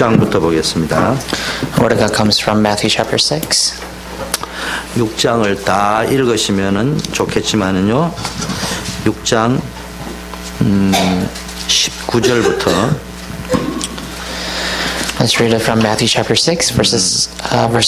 6장부터 보겠습니다. Word of God comes from Matthew chapter 6. 6장을 다 읽으시면은 좋겠지만은요. 6장 19절부터 Let's read it from Matthew chapter 6, verse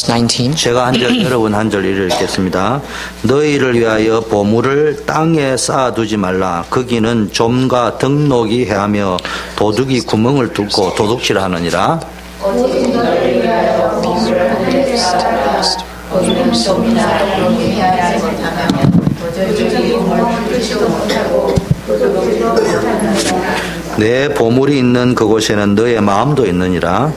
19. 제가 한 절, 여러분 한 절 읽겠습니다. 너희를 위하여 보물을 땅에 쌓아두지 말라. 거기는 좀과 덕록이 해하며 도둑이 구멍을 뚫고 도둑질하느니라. 오직 너희를 위하여 보물을 하늘에 쌓아두라. 거기는 좀이나 덕록이 해하지 못하며 도둑이 구멍을 뚫지도 못하고 도둑질도 못하느니라. 내 보물이 있는 그곳에는 너의 마음도 있느니라.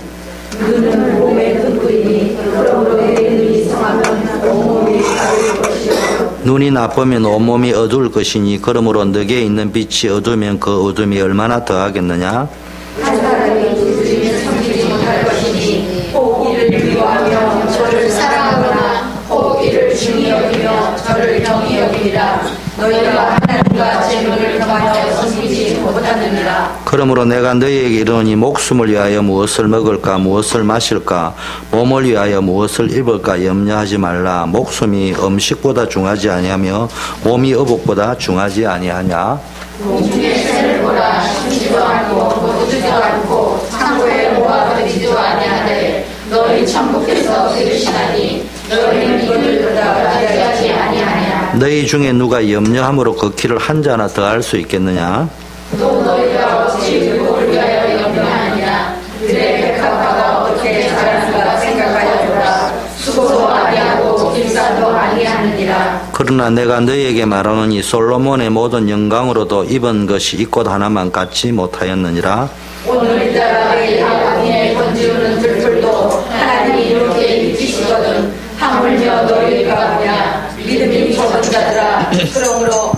눈은 몸의 끈구이니 그러므로 내 눈이 성하면 온몸이 가릴 것이요. 눈이 나쁘면 온몸이 어두울 것이니 그러므로 너게 있는 빛이 어두우면 그 어둠이 얼마나 더하겠느냐. 한 사람이 두 주인을 섬기지 못할 것이니 혹 이를 미워하며 저를 사랑하거나 혹 이를 중히 여기며 저를 경히 여기리라. 너희가 하나님과 재물을 겸하여 섬기지 못하느니라. 그러므로 내가 너희에게 이르노니 목숨을 위하여 무엇을 먹을까 무엇을 마실까 몸을 위하여 무엇을 입을까 염려하지 말라. 목숨이 음식보다 중하지 아니하며 몸이 의복보다 중하지 아니하냐. 공중의 새를 보라. 심지도 않고 거두지도 않고 창고에 모아두지도 아니하되 너희 천국에서 기르시나니 너희는 이를 보다 귀하지 아니하냐. 너희 중에 누가 염려함으로 걷기를 한 자나 더할 수 있겠느냐. 또 너희가 어찌 율법을 위하여 염려하느냐. 그의 백합화가 어떻게 자라는가 생각하여 보라. 수고도 아니하고 길산도 아니하느니라. 그러나 내가 너희에게 말하노니 솔로몬의 모든 영광으로도 입은 것이 이 꽃 하나만 갖지 못하였느니라. 오늘따라 이 아버지의 번지우는 들풀도 하나님이 이렇게 입히시거든. 하물며 너희가 뭐냐. 믿음이 적은 자들아.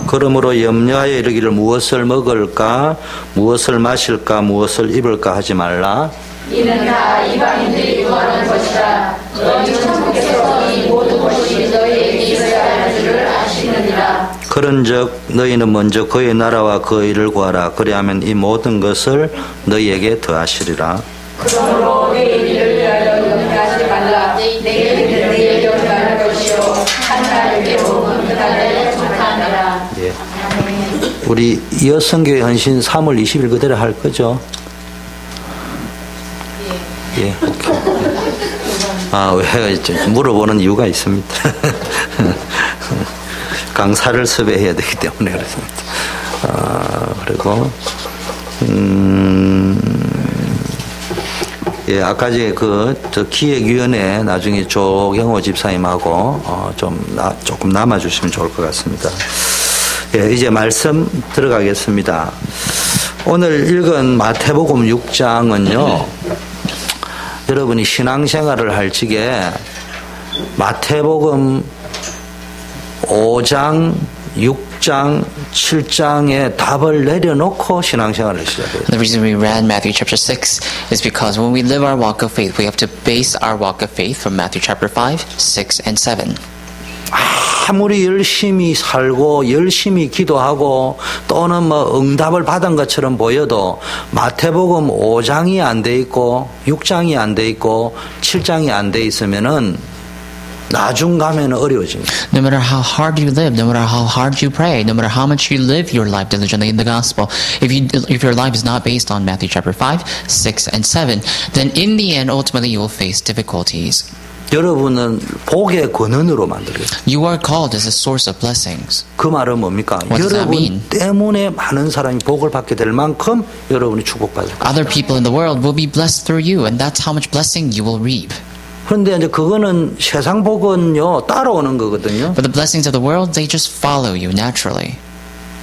그러므로 염려하여 이르기를 무엇을 먹을까 무엇을 마실까 무엇을 입을까 하지 말라. 이는 다 이방인들이 구하는 것이라. 너희 천국에서 이 모든 것이 너희에게 있어야 할 줄을 아시느니라. 그런즉 너희는 먼저 그의 나라와 그의 일을 구하라. 그리하면 이 모든 것을 너희에게 더하시리라. 그러므로 내일 일을 위하여 염려하지 말라. 내일은 내일 염려할 것이요 한 달의 괴로움은 그 달에 속하느니라. 예. 우리 여성교회 헌신 3월 20일 그대로 할 거죠? 예. 오케이. 왜 물어보는 이유가 있습니다. 강사를 섭외해야 되기 때문에 그렇습니다. 그리고 예, 아까 저 기획위원회 나중에 조경호 집사님하고 조금 남아주시면 좋을 것 같습니다. 예, 이제 말씀 들어가겠습니다. 오늘 읽은 마태복음 6장은요, 여러분이 신앙생활을 할 적에 마태복음 5장, 6장, 7장의 답을 내려놓고 신앙생활을 시작해요. The reason we read Matthew chapter 6 is because when we live our walk of faith, we have to base our walk of faith from Matthew chapter 5, 6, and 7. 아무리 열심히 살고 열심히 기도하고 또는 응답을 받은 것처럼 보여도 마태복음 5장이 안 돼 있고 6장이 안 돼 있고 7장이 안 돼 있으면은 나중 가면 어려워집니다. No matter how hard you live, no matter how hard you pray, no matter how much you live your life diligently in the gospel, if your life is not based on Matthew chapter 5, 6, and 7, then in the end, ultimately you will face difficulties. 여러분은 복의 근원으로 만들겠어요. You are called as a source of blessings. 그 말은 뭡니까? What does that 여러분 mean? 때문에 많은 사람이 복을 받게 될 만큼 여러분이 축복받을 거예요. Other people in the world will be blessed through you, and that's how much blessing you will reap. 그런데 이제 그거는 세상 복은요 따라오는 거거든요. But the blessings of the world, they just follow you naturally.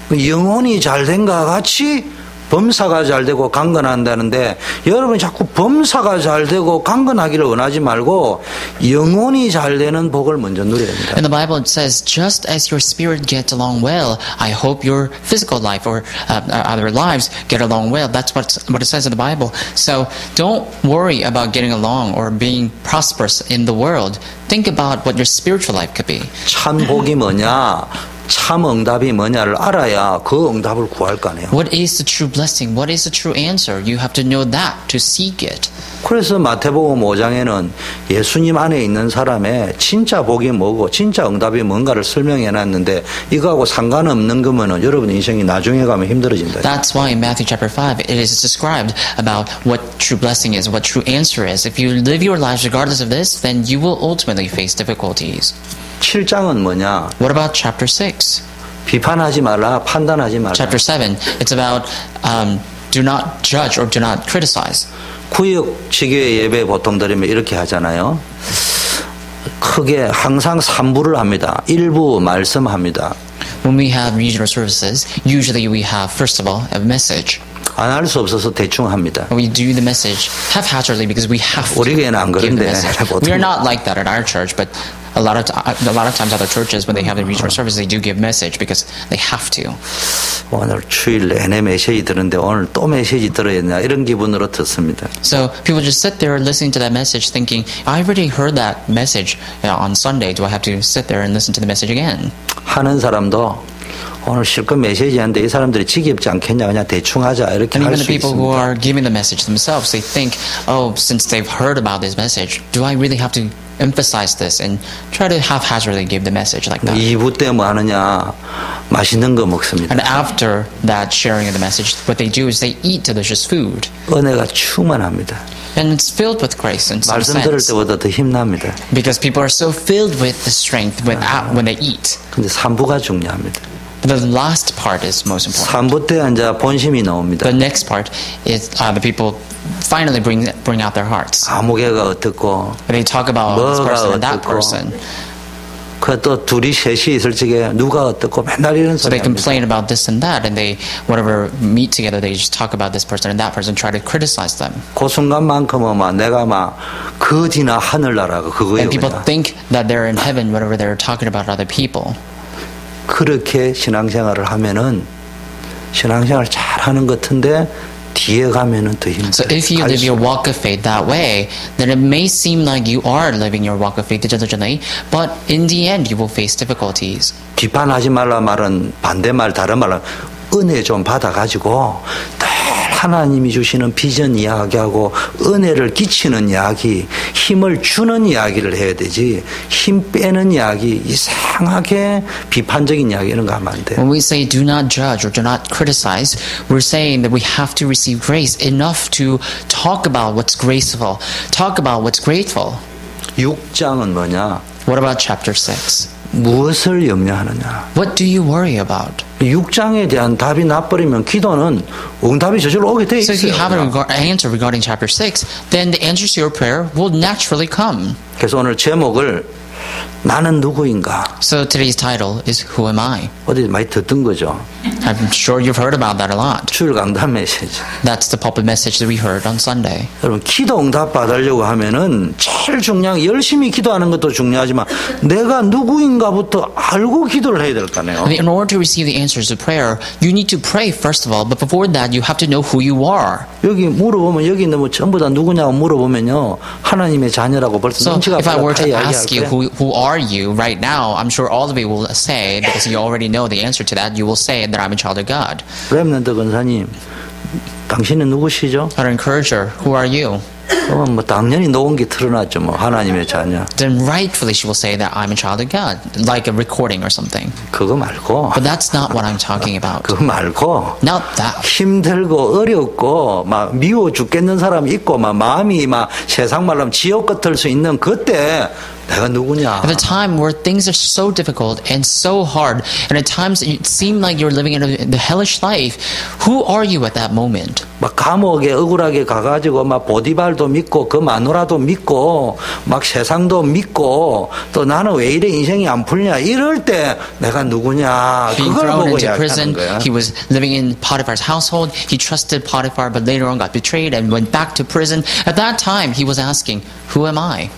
영혼이 잘된과 같이 범사가 잘되고 강건한다는데 여러분이 자꾸 범사가 잘되고 강건하기를 원하지 말고 영혼이 잘되는 복을 먼저 누려야 합니다. In the Bible it says, just as your spirit gets along well, I hope your physical life or other lives get along well. That's what it says in the Bible. So don't worry about getting along or being prosperous in the world. Think about what your spiritual life could be. 참 복이 뭐냐? 참 응답이 뭐냐를 알아야 그 응답을 구할 거 아니에요. What is the true blessing? What is the true answer? You have to know that to seek it. 그래서 마태복음 5장에는 예수님 안에 있는 사람의 진짜 복이 뭐고 진짜 응답이 뭔가를 설명해 놨는데 이거하고 상관없는 거면은 여러분 인생이 나중에 가면 힘들어진다. That's why in Matthew chapter 5 it is described about what true blessing is, what true answer is. If you live your lives regardless of this, then you will ultimately face difficulties. 7장은 뭐냐? What about chapter 6? 비판하지 말라, 판단하지 말라. Chapter 7, it's about do not judge or do not criticize. 구역 지교회 예배 보통 드리면 이렇게 하잖아요. 크게 항상 3부를 합니다. 1부 말씀합니다. When we have regional services, usually we have, first of all, a message. 안 할 수 없어서 대충 합니다. We do the message haphazardly because we have to 우리 교회는 안 give the 그런데 message. 보통 We are not like that at our church, but a lot of times other churches, when they have the regional service, they do give message because they have to. 오늘 주일 내내 메시지 들었는데 오늘 또 메시지 들어야겠나 이런 기분으로 듣습니다. So people just sit there listening to that message thinking, I already heard that message on Sunday. Do I have to sit there and listen to the message again? 하는 사람도 오늘 실컷 메시지 하는데 이 사람들이 지겹지 않겠냐 그냥 대충 하자 이렇게 And 할 even the 수 people who 있습니다. are giving the message themselves, they think, oh, since they've heard about this message, do I really have to emphasize this and try to haphazardly give the message like that? 2부 때 뭐 하느냐 맛있는 거 먹습니다. And after that sharing of the message, what they do is they eat delicious food. 은혜가 충만합니다. And it's filled with grace in some 말씀 들을 sense. 때보다 더 힘납니다. Because people are so filled with the strength when they eat. 근데 3부가 중요합니다. The last part is most important. 3부 때 이제 본심이 나옵니다. The next part is the people finally bring out their hearts. 아무개가 어떻고 They talk about this person and that 어떻고. person. 그 또 둘이 셋이 있을 적에 누가 어떻고 맨날 이런 So 소리 they 합니다. complain about this and that, and they, whatever, meet together, they just talk about this person and that person, try to criticize them. 그 순간만큼은 막 내가 막 거지나 하늘나라가 그거예요. And people 그냥. think that they're in heaven whenever they're talking about other people. 그렇게 신앙생활을 하면은 신앙생활 잘하는 것 같은데 뒤에 가면은 더 힘들어요. So if you live your walk of faith that way, then it may seem like you are living your walk of faith diligently, but in the end you will face difficulties. 비판하지 말라 말은 반대말 다른 말은 은혜 좀 받아가지고 늘 하나님이 주시는 비전 이야기하고 은혜를 끼치는 이야기, 힘을 주는 이야기를 해야 되지 힘 빼는 이야기, 이상하게 비판적인 이야기 이런 거 하면 안 돼요. When we say do not judge or do not criticize, we're saying that we have to receive grace enough to talk about what's graceful, talk about what's grateful. 6장은 뭐냐? What about chapter 6? 무엇을 염려하느냐? What do you worry about? 6장에 대한 답이 나버리면 기도는 응답이 저절로 오게 돼 So if you have 있어요. an answer regarding chapter 6, then the answers to your prayer will naturally come. 그래서 오늘 제목을 나는 누구인가? So today's title is Who Am I? 어디 많이 듣던 거죠. I'm sure you've heard about that a lot. 주일 강단 메시지. That's the pulpit message that we heard on Sunday. 여러분 기도 응답 받으려고 하면은 제일 중요한 게 열심히 기도하는 것도 중요하지만 내가 누구인가부터 알고 기도를 해야 될 거 아니에요. In order to receive the answers to prayer, you need to pray first of all, but before that you have to know who you are. 여기 물어보면 여기 있는 뭐 전부 다 누구냐고 물어보면요 하나님의 자녀라고 벌써 So 눈치가 if I were to 빨라 ask you who are you right now, I'm sure all of you will say, because you already know the answer to that, you will say that I'm a child of God. 렘넌트 권사님 당신은 누구시죠? Our encourager, who are you? 그러면 뭐 당연히 녹음기 틀어놨죠 뭐 하나님의 자녀. Then rightfully she will say that I'm a child of God, like a recording or something. 그거 말고 But that's not what I'm talking about. 그거 말고 Not that. 힘들고 어렵고 막 미워 죽겠는 사람 있고 막 마음이 막 세상 말로 하면 지옥 같을 수 있는 그때 내가 누구냐? At the time where things are so difficult and so hard, and at times it seems like you're living in the hellish life, who are you at that moment? 막 감옥에 억울하게 가가지고 막 보디발도 믿고 그 마누라도 믿고 막 세상도 믿고 또 나는 왜 이래 인생이 안 풀냐 이럴 때 내가 누구냐 Being 그걸 thrown 보고 into 이야기하는 prison, 거야. he was living in Potiphar's household. He trusted Potiphar, but later on got betrayed and went back to prison. At that time, he was asking, "Who am I?"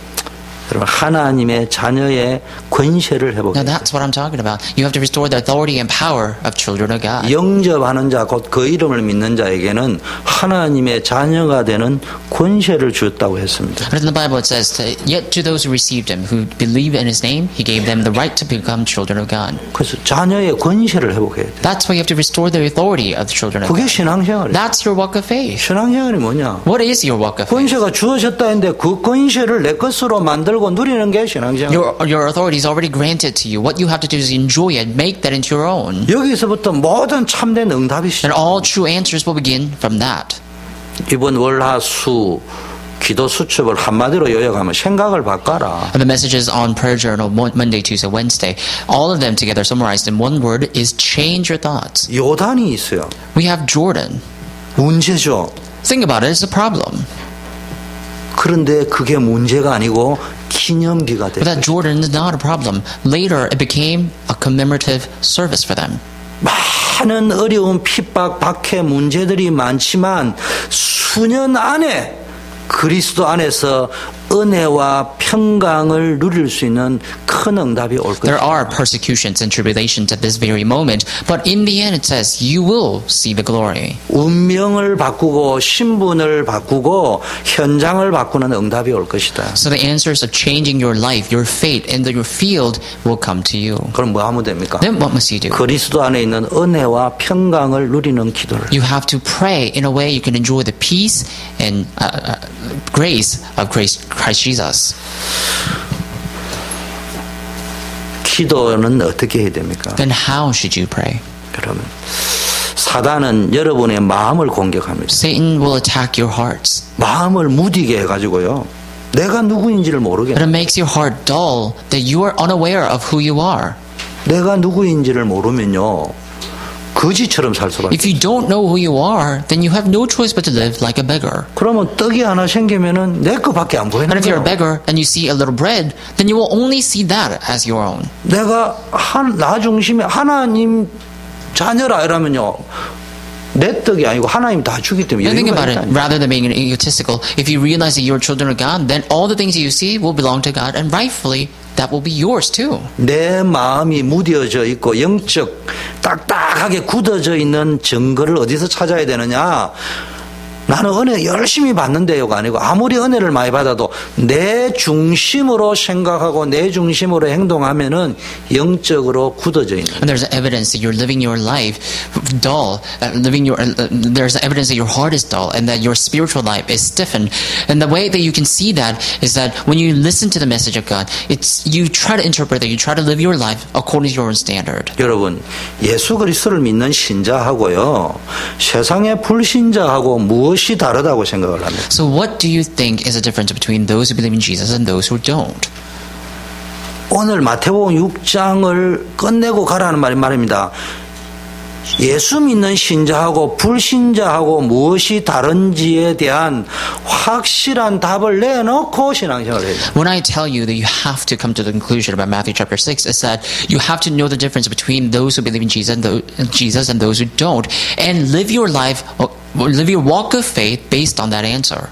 여러분 하나님의 자녀의 권세를 Now 회복해야 돼요. that's what I'm talking about. You have to restore the authority and power of children of God. 영접하는 자, 곧 그 이름을 믿는 자에게는 하나님의 자녀가 되는 권세를 주었다고 했습니다. But in the Bible it says, yet to those who received him, who believe in his name, he gave them the right to become children of God. 그래서 자녀의 권세를 회복해야 돼요. That's why you have to restore the authority of the children of 그게 God. 신앙생활이에요. That's your walk of faith. 신앙생활이 뭐냐? What is your walk of faith? 권세가 주어졌다 했는데 그 권세를 내 것으로 만들고 누리는 게 신앙생활. Your authority is already granted to you. What you have to do is enjoy it, make that into your own. 여기서부터 모든 참된 응답이 시작. And all true answers will begin from that. 이번 월화수 기도 수첩을 한마디로 요약하면 생각을 바꿔라. And the messages on Prayer Journal, Monday, Tuesday, Wednesday, all of them together summarized in one word is change your thoughts. 요단이 있어요. We have Jordan. 문제죠. Think about it, it's a problem. 그런데 그게 문제가 아니고 기념비가 But that 됐어요. Jordan is not a problem. Later, it became a commemorative service for them. 많은 어려운 핍박, 박해 문제들이 많지만 수년 안에 그리스도 안에서 은혜와 평강을 누릴 수 있는 큰 응답이 올 There 것이다. are persecutions and tribulations at this very moment, but in the end it says, you will see the glory. 운명을 바꾸고 신분을 바꾸고 현장을 바꾸는 응답이 올 것이다. So the answers of changing your life, your fate, and your field will come to you. 그럼 뭐 하면 됩니까? Then what must you do? 그리스도 안에 있는 은혜와 평강을 누리는 기도를. You have to pray in a way you can enjoy the peace and grace of Christ Jesus. 기도는 어떻게 해야 됩니까? Then how should you pray? 그러면 사단은 여러분의 마음을 공격합니다. Satan will attack your hearts. 마음을 무디게 해가지고요. 내가 누구인지를 모르게. But it makes your heart dull that you are unaware of who you are. 내가 누구인지를 모르면요. 거지처럼 살 수밖에. If you don't know who you are, then you have no choice but to live like a beggar. 그러면 떡이 하나 생기면은 내 거밖에 안 보이는 And if you're a 거예요. beggar and you see a little bread, then you will only see that as your own. 내가 나 중심에 하나님 자녀라 이러면요. 내 떡이 아니고 하나님 다 주기 때문에 And think 여유가 about it, 있다니까. rather than being egotistical, if you realize that you're children of God, then all the things that you see will belong to God, and rightfully, that will be yours too. 내 마음이 무뎌져 있고 영적 딱딱하게 굳어져 있는 증거를 어디서 찾아야 되느냐? 나는 은혜 열심히 받는데요가 아니고 아무리 은혜를 많이 받아도 내 중심으로 생각하고 내 중심으로 행동하면은 영적으로 굳어져 있는. And there's evidence that you're living your life dull, there's evidence that your heart is dull and that your spiritual life is stiffened. And the way that you can see that is that when you listen to the message of God, you try to interpret that, you try to live your life according to your own standard. 여러분, 예수 그리스도를 믿는 신자하고요, 세상의 불신자하고 무엇이 다르다고 생각을 합니다. So what do you think is the difference between those who believe in Jesus and those who don't? 오늘 마태복음 6장을 끝내고 가라는 말입니다. 예수 믿는 신자하고 불신자하고 무엇이 다른지에 대한 확실한 답을 내놓고 신앙생활을 해야 돼요. When I tell you that you have to come to the conclusion about Matthew chapter 6, is that you have to know the difference between those who believe in Jesus and those who don't, and live your life, live your walk of faith based on that answer.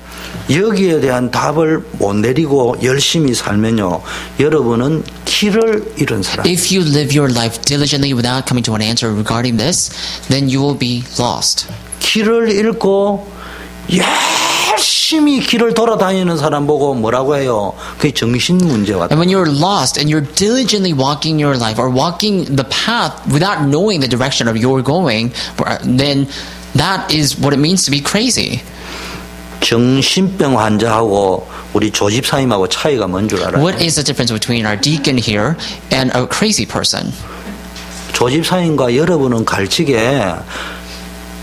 여기에 대한 답을 못 내리고 열심히 살면요, 여러분은 길을 잃은 사람. If you live your life diligently without coming to an answer regarding this, then you will be lost. 길을 잃고 열심히 길을 돌아다니는 사람 보고 뭐라고 해요? 그게 정신 문제와. And when you're lost and you're diligently walking your life or walking the path without knowing the direction of your going, then that is what it means to be crazy. 정신병 환자하고 우리 조집사님하고 차이가 뭔 줄 알아요? What is the difference between our deacon here and a crazy person? 조집사님과 여러분은 갈치게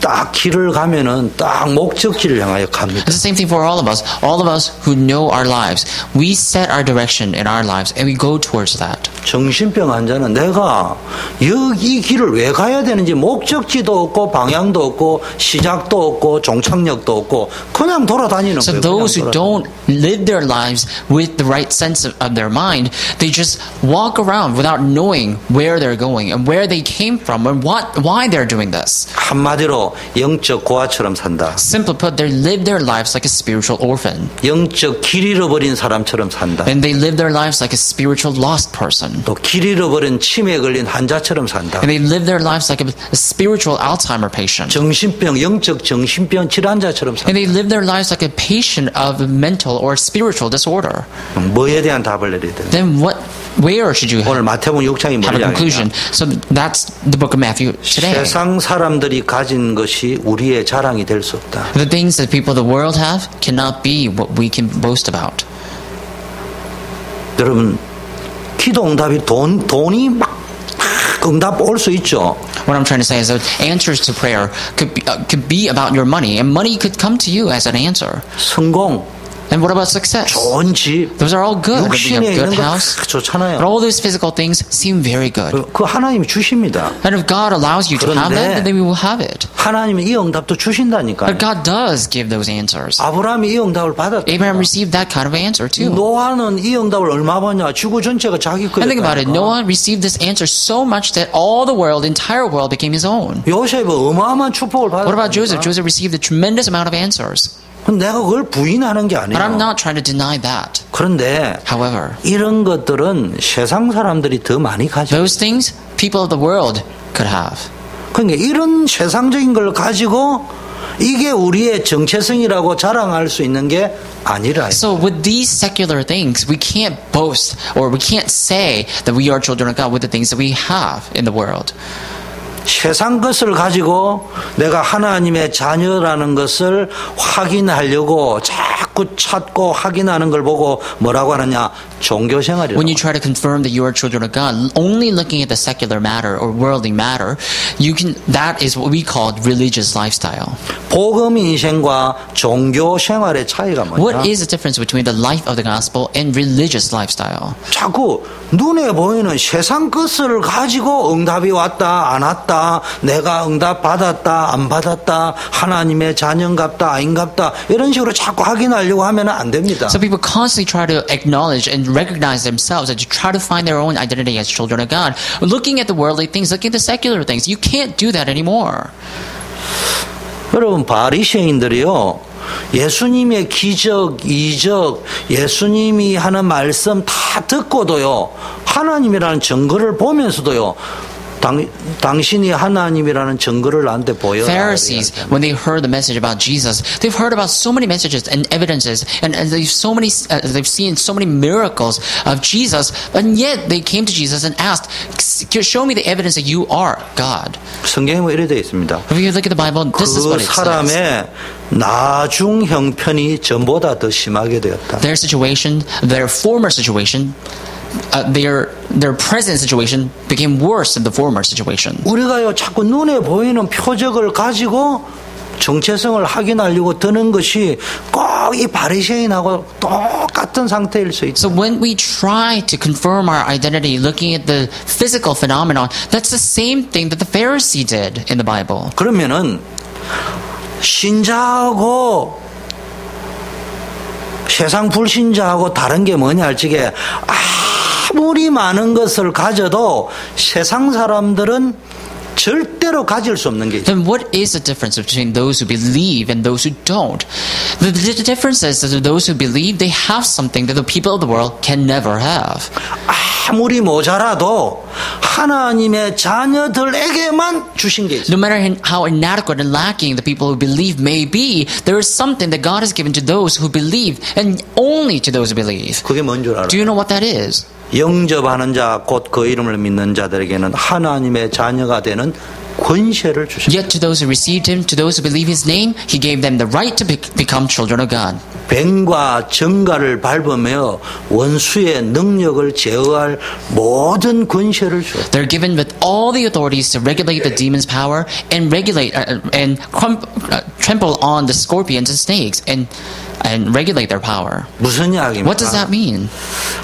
딱 길을 가면은 딱 목적지를 향하여 갑니다. It's the same thing for all of us. All of us who know our lives, we set our direction in our lives and we go towards that. 정신병 환자는 내가 이 길을 왜 가야 되는지 목적지도 없고 방향도 없고 시작도 없고 종착역도 없고 그냥 돌아다니는 So 거예요. those who 그냥 don't live their lives with the right sense of their mind, they just walk around without knowing where they're going and where they came from and why they're doing this. 한마디로 영적 고아처럼 산다. Simply put, they live their lives like a spiritual orphan. 영적 길 잃어버린 사람처럼 산다. And they live their lives like a spiritual lost person. 또 길 잃어버린 치매에 걸린 환자처럼 산다. And they live their lives like a spiritual Alzheimer patient. 정신병, 영적 정신병 질환자처럼 산다. And they live their lives like a patient of mental or spiritual disorder. 뭐에 대한 답을 내려야 된다. Then where should you 오늘 마태복음 6장이 have a 뭐냐? conclusion? So that's the book of Matthew today. 세상 사람들이 가진 것이 우리의 자랑이 될 수 없다. The things that people of the world have cannot be what we can boast about. 여러분 기도 응답이 돈이 막 응답 올 수 있죠. What I'm trying to say is that answers to prayer could be about your money, and money could come to you as an answer. 성공, And what about success? 좋은 집, Those are all good. Having 육신에 a good 있는 거 house. 다 좋잖아요. But all those physical things seem very good. 그 하나님이 주십니다. And if God allows you to have 그런데 that, then we will have it. 하나님이 이 응답도 주신다니까요. But God does give those answers. 아브라함이 이 응답을 받았다. Abraham received that kind of answer too. 노아는 이 응답을 얼마 받냐? 지구 전체가 자기 And think about it. 거였다니까. Noah received this answer so much that all the world, the entire world became his own. 요셉은 어마어마한 축복을 What about Joseph? 받았다. Joseph received a tremendous amount of answers. 내가 그걸 부인하는 게 But I'm 아니에요. not trying to deny that. 그런데 However, 이런 것들은 세상 사람들이 더 많이 가져. those things people of the world could have. 그러니까 이런 세상적인 걸 가지고 이게 우리의 정체성이라고 자랑할 수 있는 게 아니라. So with these secular things, we can't boast or we can't say that we are children of God with the things that we have in the world. 세상 것을 가지고 내가 하나님의 자녀라는 것을 확인하려고 자꾸 찾고 확인하는 걸 보고 뭐라고 하느냐? 종교 생활이라고. When you try to confirm that you are children of God, only looking at the secular matter or worldly matter, that is what we call religious lifestyle. 복음 인생과 종교 생활의 차이가 뭐냐? What is the difference between the life of the gospel and religious lifestyle? 자꾸 눈에 보이는 세상 것을 가지고 응답이 왔다 안 왔다, 내가 응답 받았다 안 받았다, 하나님의 자녀인갑다 아닌갑다, 이런 식으로 자꾸 확인하려고 하면 안 됩니다. So people constantly try to acknowledge and recognize themselves and to try to find their own identity as children of God. Looking at the worldly things, looking at the secular things, you can't do that anymore. 여러분 바리새인들이요, 예수님의 기적, 이적, 예수님이 하는 말씀 다 듣고도요, 하나님이라는 증거를 보면서도요, 당신이 하나님이라는 증거를 나한테 보여라. Pharisees, when they heard the message about Jesus, they've heard about so many messages and evidences, and they've seen so many miracles of Jesus, and yet they came to Jesus and asked, "Show me the evidence that you are God." 성경에 뭐 이래 되어 있습니다. If you look at the Bible, this is 그 what it says. 사람의 나중 형편이 전보다 더 심하게 되었다. Their situation, their former situation, their present situation became worse than the former situation. 우리가요 자꾸 눈에 보이는 표적을 가지고 정체성을 확인하려고 드는 것이 꼭 이 바리새인하고 똑같은 상태일 수 있다. So when we try to confirm our identity looking at the physical phenomenon, that's the same thing that the Pharisee did in the Bible. 그러면은 신자하고 세상 불신자하고 다른 게 뭐냐 할 적에 아무리 많은 것을 가져도 세상 사람들은 절대로 가질 수 없는 게 있어요. Then what is the difference between those who believe and those who don't? The difference is that those who believe, they have something that the people of the world can never have. 아무리 모자라도 하나님의 자녀들에게만 주신 게 있어요. No matter how inadequate and lacking the people who believe may be, there is something that God has given to those who believe, and only to those who believe. 그게 뭔 줄 알아요? Do you know what that is? 영접하는 자, 곧 그 이름을 믿는 자들에게는 하나님의 자녀가 되는 권세를 주셨다. Yet to those who received him, to those who believe his name, he gave them the right to become children of God. 뱀과 정갈을 밟으며 원수의 능력을 제어할 모든 권세를 주었다. They're given with all the authorities to regulate the demon's power and trample on the scorpions and snakes and and regulate their power. 무슨 이야기입니까? What does that mean?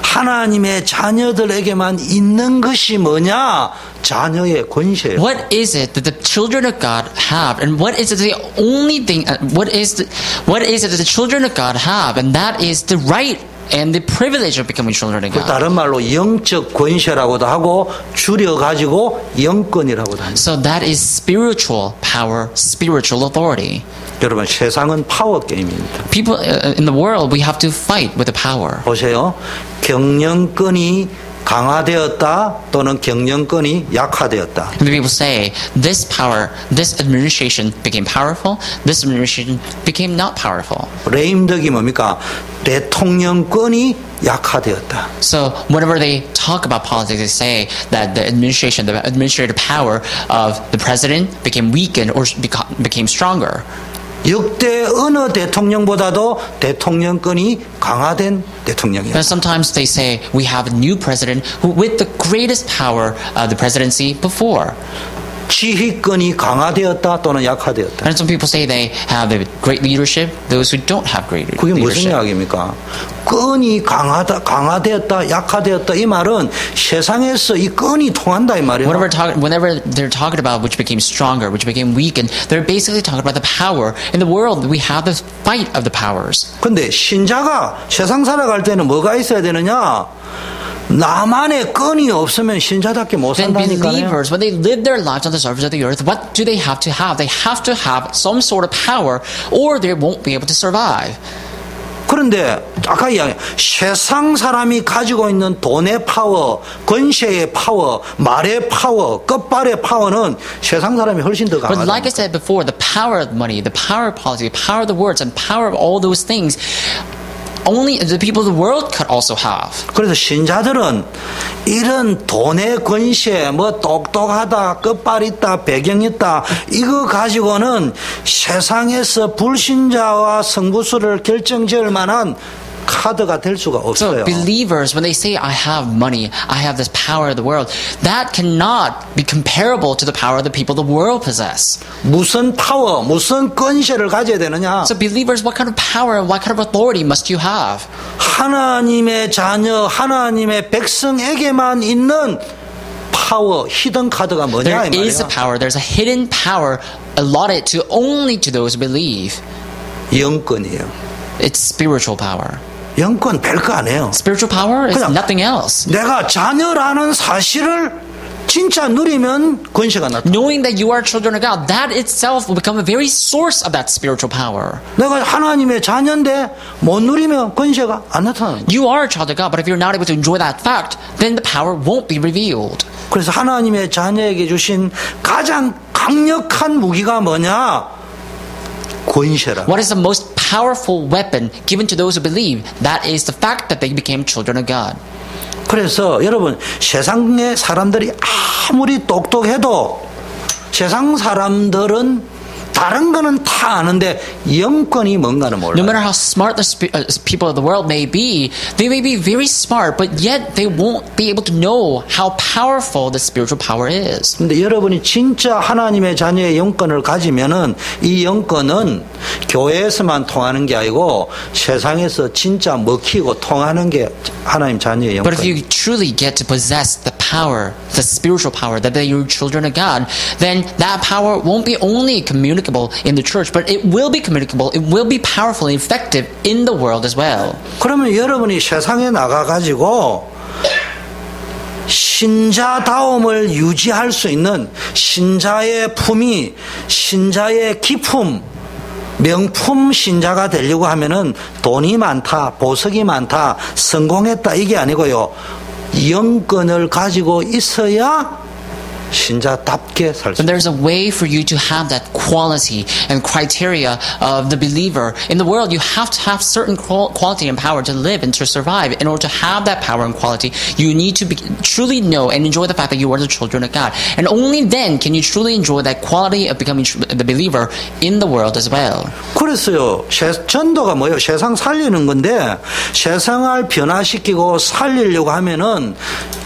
하나님의 자녀들에게만 있는 것이 뭐냐? 자녀의 권세예요. What is it that the children of God have, and what is it the only thing? What is it that the children of God have, and that is the right and the privilege of becoming children of God. 다른 말로 영적 권세라고도 하고 줄여가지고 영권이라고도 합니다. So that is spiritual power, spiritual authority. 여러분 세상은 파워 게임입니다. People in the world, we have to fight with the power. 보세요. 경영권이 강화되었다 또는 경영권이 약화되었다. And people say this power, this administration became powerful, this administration became not powerful. 레임덕이 뭡니까? 대통령권이 약화되었다. So whenever they talk about politics, they say that the administration, the administrative power of the president became weakened or became stronger. 역대 어느 대통령보다도 대통령권이 강화된 대통령이야. And sometimes they say we have a new president who, with the greatest power of the presidency before. 지휘권이 강화되었다 또는 약화되었다. And some people say they have a great leadership, those who don't have great 그게 무슨 leadership. 이야기입니까? 끈이 강화되었다, 약화되었다 이 말은 세상에서 이 끈이 통한다 이 말이에요. Whenever they're talking about which became stronger, which became weakened, they're basically talking about the power. In the world, we have the fight of the powers. 근데 신자가 세상 살아갈 때는 뭐가 있어야 되느냐? 나만의 끈이 없으면 신자답게 못 Then 산다니까요. believers, when they live their lives on the surface of the earth, what do they have to have? They have to have some sort of power, or they won't be able to survive. 그런데 아까 이야기 세상 사람이 가지고 있는 돈의 파워, 권세의 파워, 말의 파워, 끝발의 파워는 세상 사람이 훨씬 더 But 강하다. like I said before, the power of money, the power of policy, the power of the words, and power of all those things, only the people of the world could also have. 그래서 신자들은 이런 돈의 권세, 뭐 똑똑하다, 끝발 있다, 배경 있다 이거 가지고는 세상에서 불신자와 성부수를 결정지을 만한 카드가 될 수가 So 없어요. believers, when they say, I have money, I have this power of the world, that cannot be comparable to the power of the people the world possess. 무슨 파워, 무슨 권세를 가져야 되느냐? So believers, what kind of power and what kind of authority must you have? 하나님의 자녀, 하나님의 백성에게만 있는 파워, 히든 카드가 뭐냐 이 There is a 말이야. power, there's a hidden power allotted to only to those who believe. 영권이에요. It's spiritual power. 영권 별거 아니에요. Spiritual power is 그냥 nothing else. 내가 자녀라는 사실을 진짜 누리면 권세가 나타나. Knowing that you are children of God, that itself will become a very source of that spiritual power. 내가 하나님의 자녀인데 못 누리면 권세가 안 나타나는 거예요. You are a child of God, but if you're not able to enjoy that fact, then the power won't be revealed. 그래서 하나님의 자녀에게 주신 가장 강력한 무기가 뭐냐? 권세라. What is the most powerful weapon given to those who believe? That is the fact that they became children of God. 그래서 여러분 세상의 사람들이 아무리 똑똑해도 세상 사람들은 다른 거는 다 아는데 영권이 뭔가는 몰라요. No matter how smart the people of the world may be, they may be very smart, but yet they won't be able to know how powerful the spiritual power is. 근데 여러분이 진짜 하나님의 자녀의 영권을 가지면은 이 영권은 교회에서만 통하는 게 아니고 세상에서 진짜 먹히고 통하는 게 하나님 자녀의 But if 영권. you truly get to possess the power, the spiritual power, that you're children of God, then that power won't be only communicable in the church, but it will be communicable, it will be powerful and effective in the world as well. 그러면 여러분이 세상에 나가가지고 신자다움을 유지할 수 있는 신자의 품위, 신자의 기품, 명품 신자가 되려고 하면은 돈이 많다, 보석이 많다, 성공했다 이게 아니고요. 영권을 가지고 있어야 신자답게 살 수 But there's a way for you to have that quality and criteria of the believer. In the world, you have to have certain quality and power to live and to survive. In order to have that power and quality, you need to truly know and enjoy the fact that you are the children of God. And only then can you truly enjoy that quality of becoming the believer in the world as well. 그랬어요. 전도가 뭐예요? 세상 살리는 건데 세상을 변화시키고 살리려고 하면은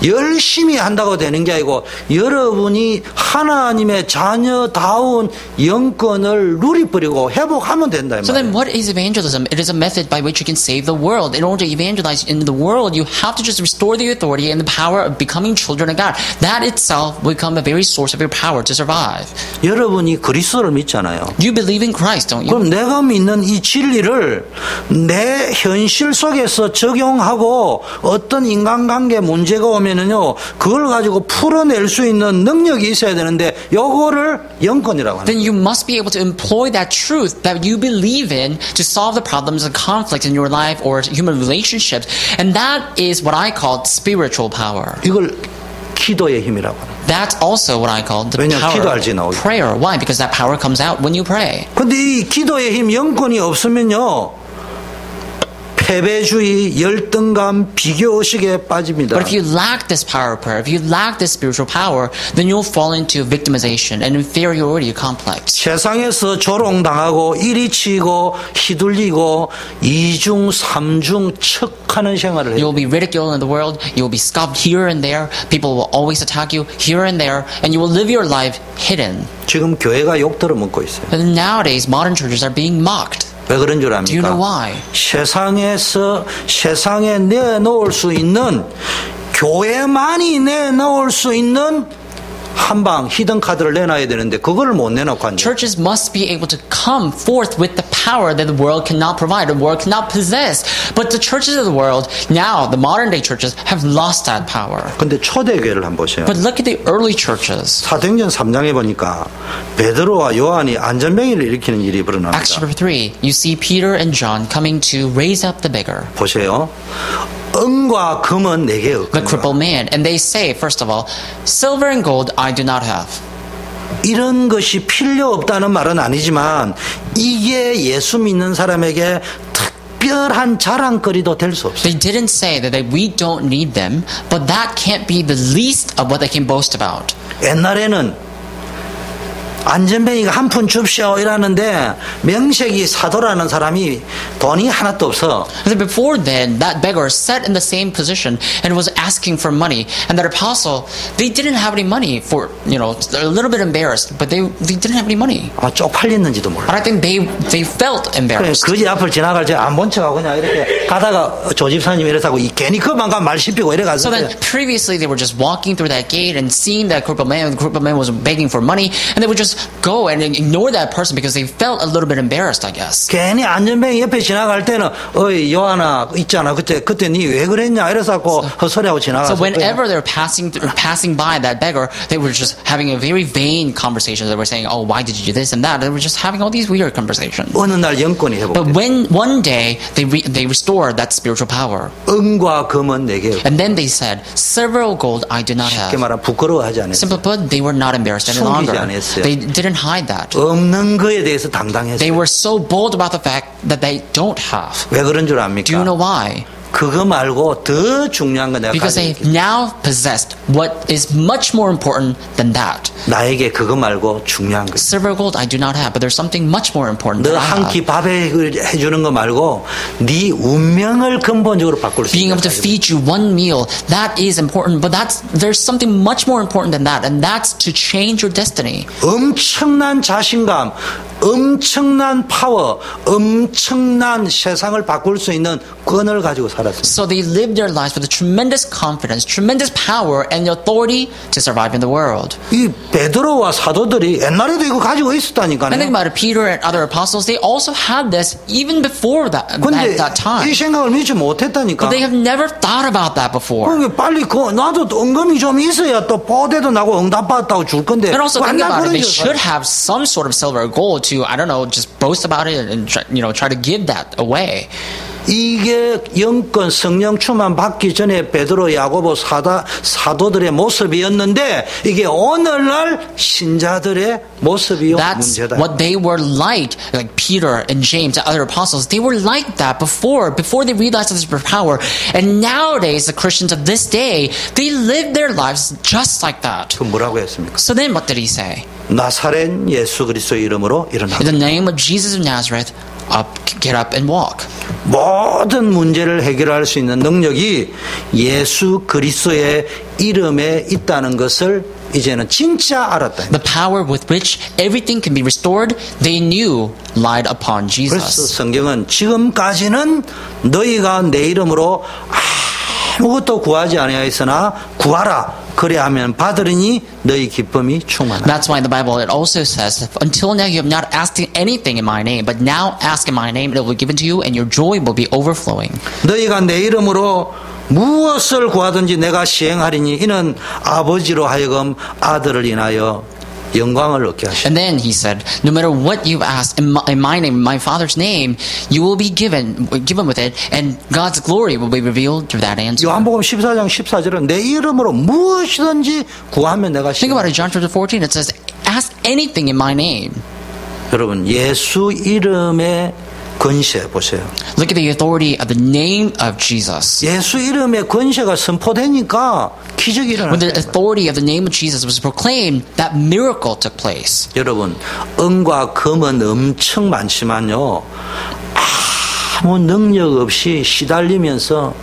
열심히 한다고 되는 게 아니고 여러분 여러분이 하나님의 자녀다운 영권을 누리버리고 회복하면 된다 이 So then 말이에요. what is evangelism? It is a method by which you can save the world. In order to evangelize in the world, you have to just restore the authority and the power of becoming children of God. That itself will become a very source of your power to survive. 여러분이 그리스도를 믿잖아요. You believe in Christ, don't you? 그럼 내가 믿는 이 진리를 내 현실 속에서 적용하고 어떤 인간관계 문제가 오면은요, 그걸 가지고 풀어낼 수 있는 능력이 있어야 되는데, 요거를 영권이라고 하는 Then 거예요. you must be able to employ that truth that you believe in to solve the problems and conflicts in your life or human relationships. And that is what I call spiritual power. 이걸 기도의 힘이라고 합니다. That's also what I call the 왜냐, power 기도할지 of 나오기. prayer. Why? Because that power comes out when you pray. 근데 이 기도의 힘, 영권이 없으면요, 패배주의, 열등감, 비교의식에 빠집니다. But if you lack this power of prayer, if you lack this spiritual power, then you'll fall into victimization and inferiority complex. 세상에서 조롱당하고 이리 치고 휘둘리고 이중 삼중 척하는 생활을 해요. You'll be ridiculed in the world, you'll be scoffed here and there, people will always attack you here and there, and you will live your life hidden. 지금 교회가 욕 들어먹고 있어요. And nowadays, modern churches are being mocked. 왜 그런 줄 Do you know 압니까? why? 세상에 내놓을 수 있는, 교회만이 내놓을 수 있는 한방 히든 카드를 내놔야 되는데 그걸 못 내놓고 앉아요. Churches must be able to come forth with the power that the world cannot provide, the world cannot possess. But the churches of the world, now, the modern day churches, have lost that power. 근데 초대교회를 한번 보세요. But look at the early churches. 사도행전 3장에 보니까 베드로와 요한이 안전병이를 일으키는 일이 Acts 벌어납니다. chapter 3, you see Peter and John coming to raise up the beggar, 보세요. 은과 금은 내게 the 없거니와. crippled man. And they say, first of all, silver and gold I do not have. 이런 것이 필요 없다는 말은 아니지만 이게 예수 믿는 사람에게 특별한 자랑거리도 될 수 없어요. They didn't say that we don't need them, but that can't be the least of what they can boast about. 옛날에는 안전뱅이가 한 푼 줍시오 이러는데 명색이 사도라는 사람이 돈이 하나도 없어. Before then, that beggar sat in the same position and was asking for money. And that apostle, they didn't have any money for, a little bit embarrassed, but they didn't have any money. 아마 쪽팔렸는지도 몰라. But I think they felt embarrassed. 거지 앞을 지나갈 때 안 본 척하고 그냥 이렇게 가다가 조집사님 이래서 괜히 그만 가면 말 씹히고 이래 가서. So then previously they were just walking through that gate and seeing that crippled man, the crippled man was begging for money, and they would just go and ignore that person because they felt a little bit embarrassed, I guess. 괜히 안전뱅이 옆에 지나갈 때는 어이 요하나 있잖아 그때 니 왜 그랬냐 이래서고 헛소리하고 지나가서. So whenever they're passing by that beggar, they were just having a very vain conversation. They were saying, "Oh, why did you do this and that?" They were just having all these weird conversations. 어느 날 영권이 But 회복돼. when one day they restored that spiritual power, 은과 금은 내게 없고. and then they said, "Silver or gold I do not 쉽게 have." 말하면 부끄러워하지 않았어요. Simply put, they were not embarrassed any 숨기지 longer. 않았어요. They didn't hide that. 없는 거에 대해서 They 당당했어요. were so bold about the fact that they don't have. 왜 그런 줄 Do you know 압니까? why? 그거 말고 더 중요한 거 내가 Because 가지고 they now possessed what is much more important than that. 나에게 그거 말고 중요한 거. Silver or gold I do not have, but there's something much more important 너 that I 한 have. 끼 밥에 해주는 거 말고 네 운명을 근본적으로 바꿀 수 Being 있는 able to feed you one meal, that is important, but there's something much more important than that, and that's to change your destiny. 엄청난 자신감, 엄청난 파워, 엄청난 세상을 바꿀 수 있는 권을 가지고 살았습니다. So they lived their lives with a tremendous confidence, tremendous power, and the authority to survive in the world. 이 베드로와 사도들이 옛날에도 이거 가지고 I think 있었다니까요. about it, Peter and other apostles, they also had this even before that, 근데 at that time. 이 생각을 믿지 못했다니까. But they have never thought about that before. 그러니까 빨리 나도 응금이 좀 있어야 또 보대도 나고 응답받았다고 줄 건데. And also think 맨날 about it, 그런 they 줄 should 알아요. have some sort of silver or gold to, I don't know, just boast about it and try to give that away. 이게 영권 성령 충만 받기 전에 베드로 야고보 사도들의 모습이었는데 이게 오늘날 신자들의 모습이요 That's 문제다. what they were like Peter and James and other apostles. They were like that before they realized this power. And nowadays, the Christians of this day, they live their lives just like that. 그 뭐라고 했습니까? So then what did he say? 나사렛 예수 그리스도의 이름으로 일어나. In the name of Jesus of Nazareth, get up and walk. 모든 문제를 해결할 수 있는 능력이 예수 그리스도의 이름에 있다는 것을 이제는 진짜 알았다. The power with which everything can be restored, they knew lied upon 그래서 Jesus. 성경은 지금까지는 너희가 내 이름으로 아무것도 구하지 아니하였으나 구하라. 그래하면 받으리니 너희 기쁨이 충만하다. That's why in the Bible it also says, until now you have not asked anything in my name, but now ask in my name, and it will be given to you, and your joy will be overflowing. 너희가 내 이름으로 무엇을 구하든지 내가 시행하리니 이는 아버지로 하여금 아들을 인하여 영광을 얻게 하시오. And then he said, no matter what you ask in my name, in my Father's name, you will be given with it, and God's glory will be revealed through that answer. 요한복음 14장 14절은 내 이름으로 무엇이든지 구하면 내가 Think about 시행하리니. it, John chapter 14, it says, ask anything in my name. 여러분 예수 이름의 권세 보세요. Look at the authority of the name of Jesus. 예수 이름의 권세가 선포되니까 기적이 When the 일어났어요. authority of the name of Jesus was proclaimed, that miracle took place. 여러분 은과 금은 엄청 많지만요 아무 능력 없이 시달리면서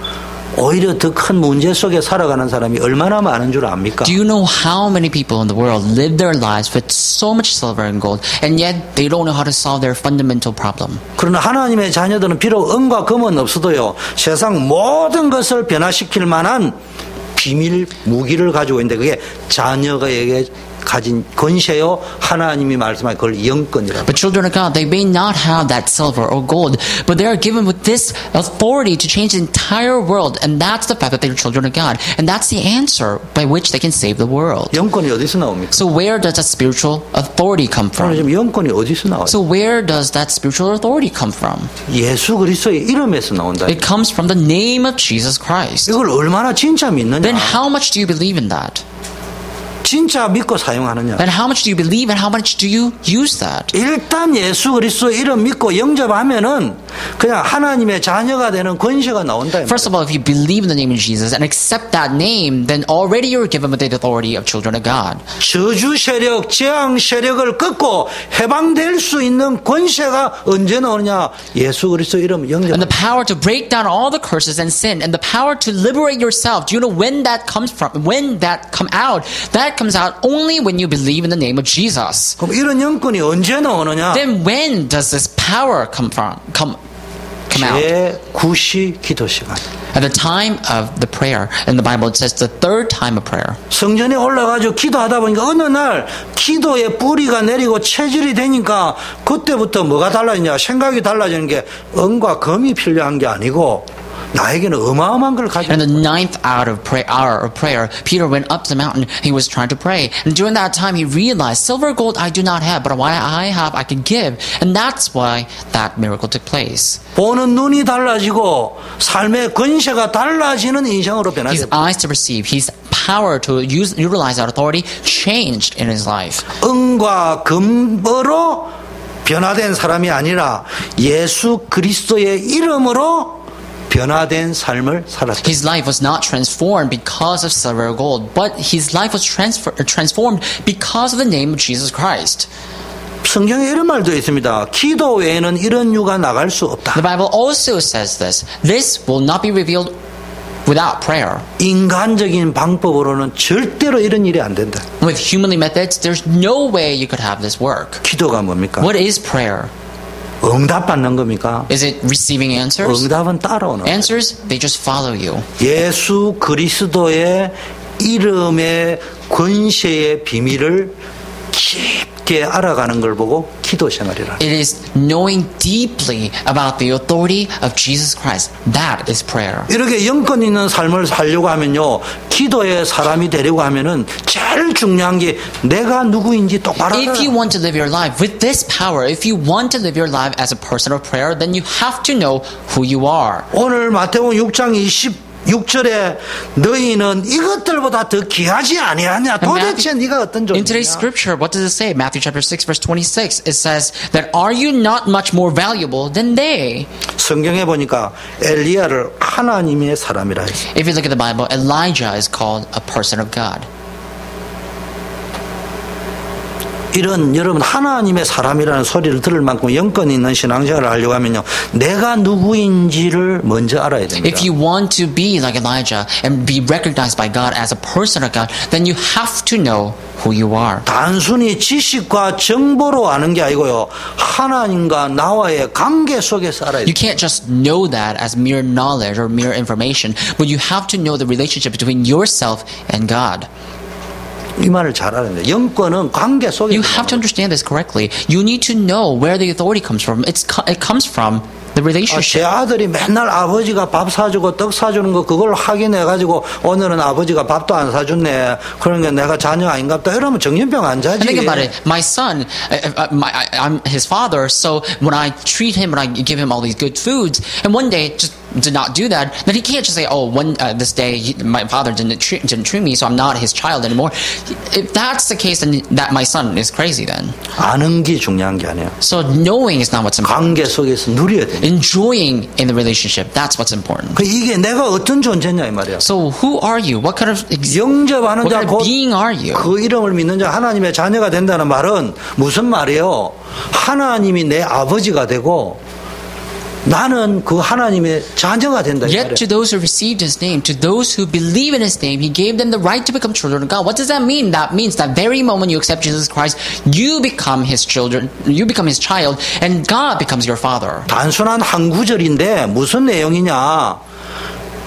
오히려 더 큰 문제 속에 살아가는 사람이 얼마나 많은 줄 압니까? Do you know how many people in the world live their lives with so much silver and gold, and yet they don't know how to solve their fundamental problem? 그러나 하나님의 자녀들은 비록 은과 금은 없어도요 세상 모든 것을 변화시킬 만한 비밀 무기를 가지고 있는데 그게 자녀에게 가진 권세요. 하나님이 말씀하신 그걸 영권이라고. But children of God, they may not have that silver or gold, but they are given with this authority to change the entire world, and that's the fact that they are children of God, and that's the answer by which they can save the world. 영권이 어디서 나옵니까? So where does that spiritual authority come 오늘 from? 지금 영권이 어디서 나와요? So where does that spiritual authority come from? 예수 그리스도의 이름에서 나온다. It comes from the name of Jesus Christ. 이걸 얼마나 진짜 믿느냐? Then how much do you believe in that? 진짜 믿고 사용하느냐? Then how much do you believe and how much do you use that? 일단 예수 그리스도 이름 믿고 영접하면은 그냥 하나님의 자녀가 되는 권세가 나온다. First of all, if you believe in the name of Jesus and accept that name, then already you're given with the authority of children of God. 저주 세력, 재앙 세력을 끊고 해방될 수 있는 권세가 언제 나오느냐? 예수 그리스도 이름 영접. And the power to break down all the curses and sin, and the power to liberate yourself. Do you know when that comes from? When that come out? That comes out only when you believe in the name of Jesus. 그럼 이런 영권이 언제 나오느냐? Then when does this power come out? 제9시 기도 시간. At the time of the prayer. In the Bible it says the third time of prayer. 성전에 올라가지고 기도하다 보니까 어느 날 기도의 뿌리가 내리고 체질이 되니까 그때부터 뭐가 달라지냐? 생각이 달라지는 게 은과 금이 필요한 게 아니고 나에게는 어마어마한 걸 가지고. And in the ninth hour of prayer, Peter went up to the mountain. He was trying to pray. And during that time, he realized, silver and gold I do not have, but what I have, I can give. And that's why that miracle took place. 보는 눈이 달라지고 삶의 권세가 달라지는 인생으로 His 변화돼. eyes to perceive, his power to utilize that authority changed in his life. 은과 금으로 변화된 사람이 아니라 예수 그리스도의 이름으로 변화된 삶을 살았다. His life was not transformed because of silver or gold, but his life was transformed because of the name of Jesus Christ. 성경에 이런 말도 있습니다. 기도 외에는 이런 유가 나갈 수 없다. The Bible also says this. This will not be revealed without prayer. 인간적인 방법으로는 절대로 이런 일이 안 된다. With humanly methods, there's no way you could have this work. 기도가 뭡니까? What is prayer? 응답받는 겁니까? Is it receiving answers? 응답은 따라오는 거예요. Answers, they just follow you. 예수 그리스도의 이름의 권세의 비밀을 깊게 알아가는 걸 보고 기도 생활이라. It is knowing deeply about the authority of Jesus Christ. That is prayer. 이렇게 영권 있는 삶을 살려고 하면요, 기도의 사람이 되려고 하면은 제일 중요한 게 내가 누구인지 똑바로 If you 알아라. want to live your life with this power, if you want to live your life as a person of prayer, then you have to know who you are. 오늘 마태복음 6장 26절에 너희는 이것들보다 더 귀하지 아니하냐? 도대체 네가 어떤 In today's 존재냐? scripture, what does it say? Matthew chapter 6 verse 26. It says that are you not much more valuable than they? 성경에 보니까 엘리야를 하나님의 사람이라 했어요. If you look at the Bible, Elijah is called a person of God. 이런 여러분 하나님의 사람이라는 소리를 들을 만큼 영권 있는 신앙생활을 하려고 하면요. 내가 누구인지를 먼저 알아야 됩니다. If you want to be like Elijah and be recognized by God as a person of God, then you have to know who you are. 단순히 지식과 정보로 아는 게 아니고요. 하나님과 나와의 관계 속에서 알아야 You 돼요. can't just know that as mere knowledge or mere information, but you have to know the relationship between yourself and God. 이 말을 잘 알아야 돼요. 영권은 관계 속에서. You have to understand this correctly. You need to know where the authority comes from. It comes from the 제 relationship. 아들이 맨날 아버지가 밥 사주고 떡 사주는 거 그걸 확인해가지고 오늘은 아버지가 밥도 안 사줬네. 그러니까 내가 자녀 아닌갑다. 이러면 정신병 안 자지. And think about it. My son, I'm his father, so when I treat him, when I give him all these good foods, and one day just did not do that, then he can't just say, "Oh, this day my father didn't treat me, so I'm not his child anymore." If that's the case, then that my son is crazy. Then 아는 게 중요한 게 아니에요. so knowing is not what's important. 관계 속에서 누려야 돼요. Enjoying in the relationship, that's what's important. 그 이게 내가 어떤 존재냐 이 말이야. So who are you? What kind of 영접하는 what 자, kind 곧 of being are you? 그 이름을 믿는 자 하나님의 자녀가 된다는 말은 무슨 말이에요? 하나님이 내 아버지가 되고 나는 그 하나님의 자녀가 된다. 이 Yet 말이에요. to those who received his name, to those who believe in his name, he gave them the right to become children of God. What does that mean? That means that very moment you accept Jesus Christ, you become his children, you become his child, and God becomes your father. 단순한 한 구절인데 무슨 내용이냐?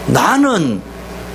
나는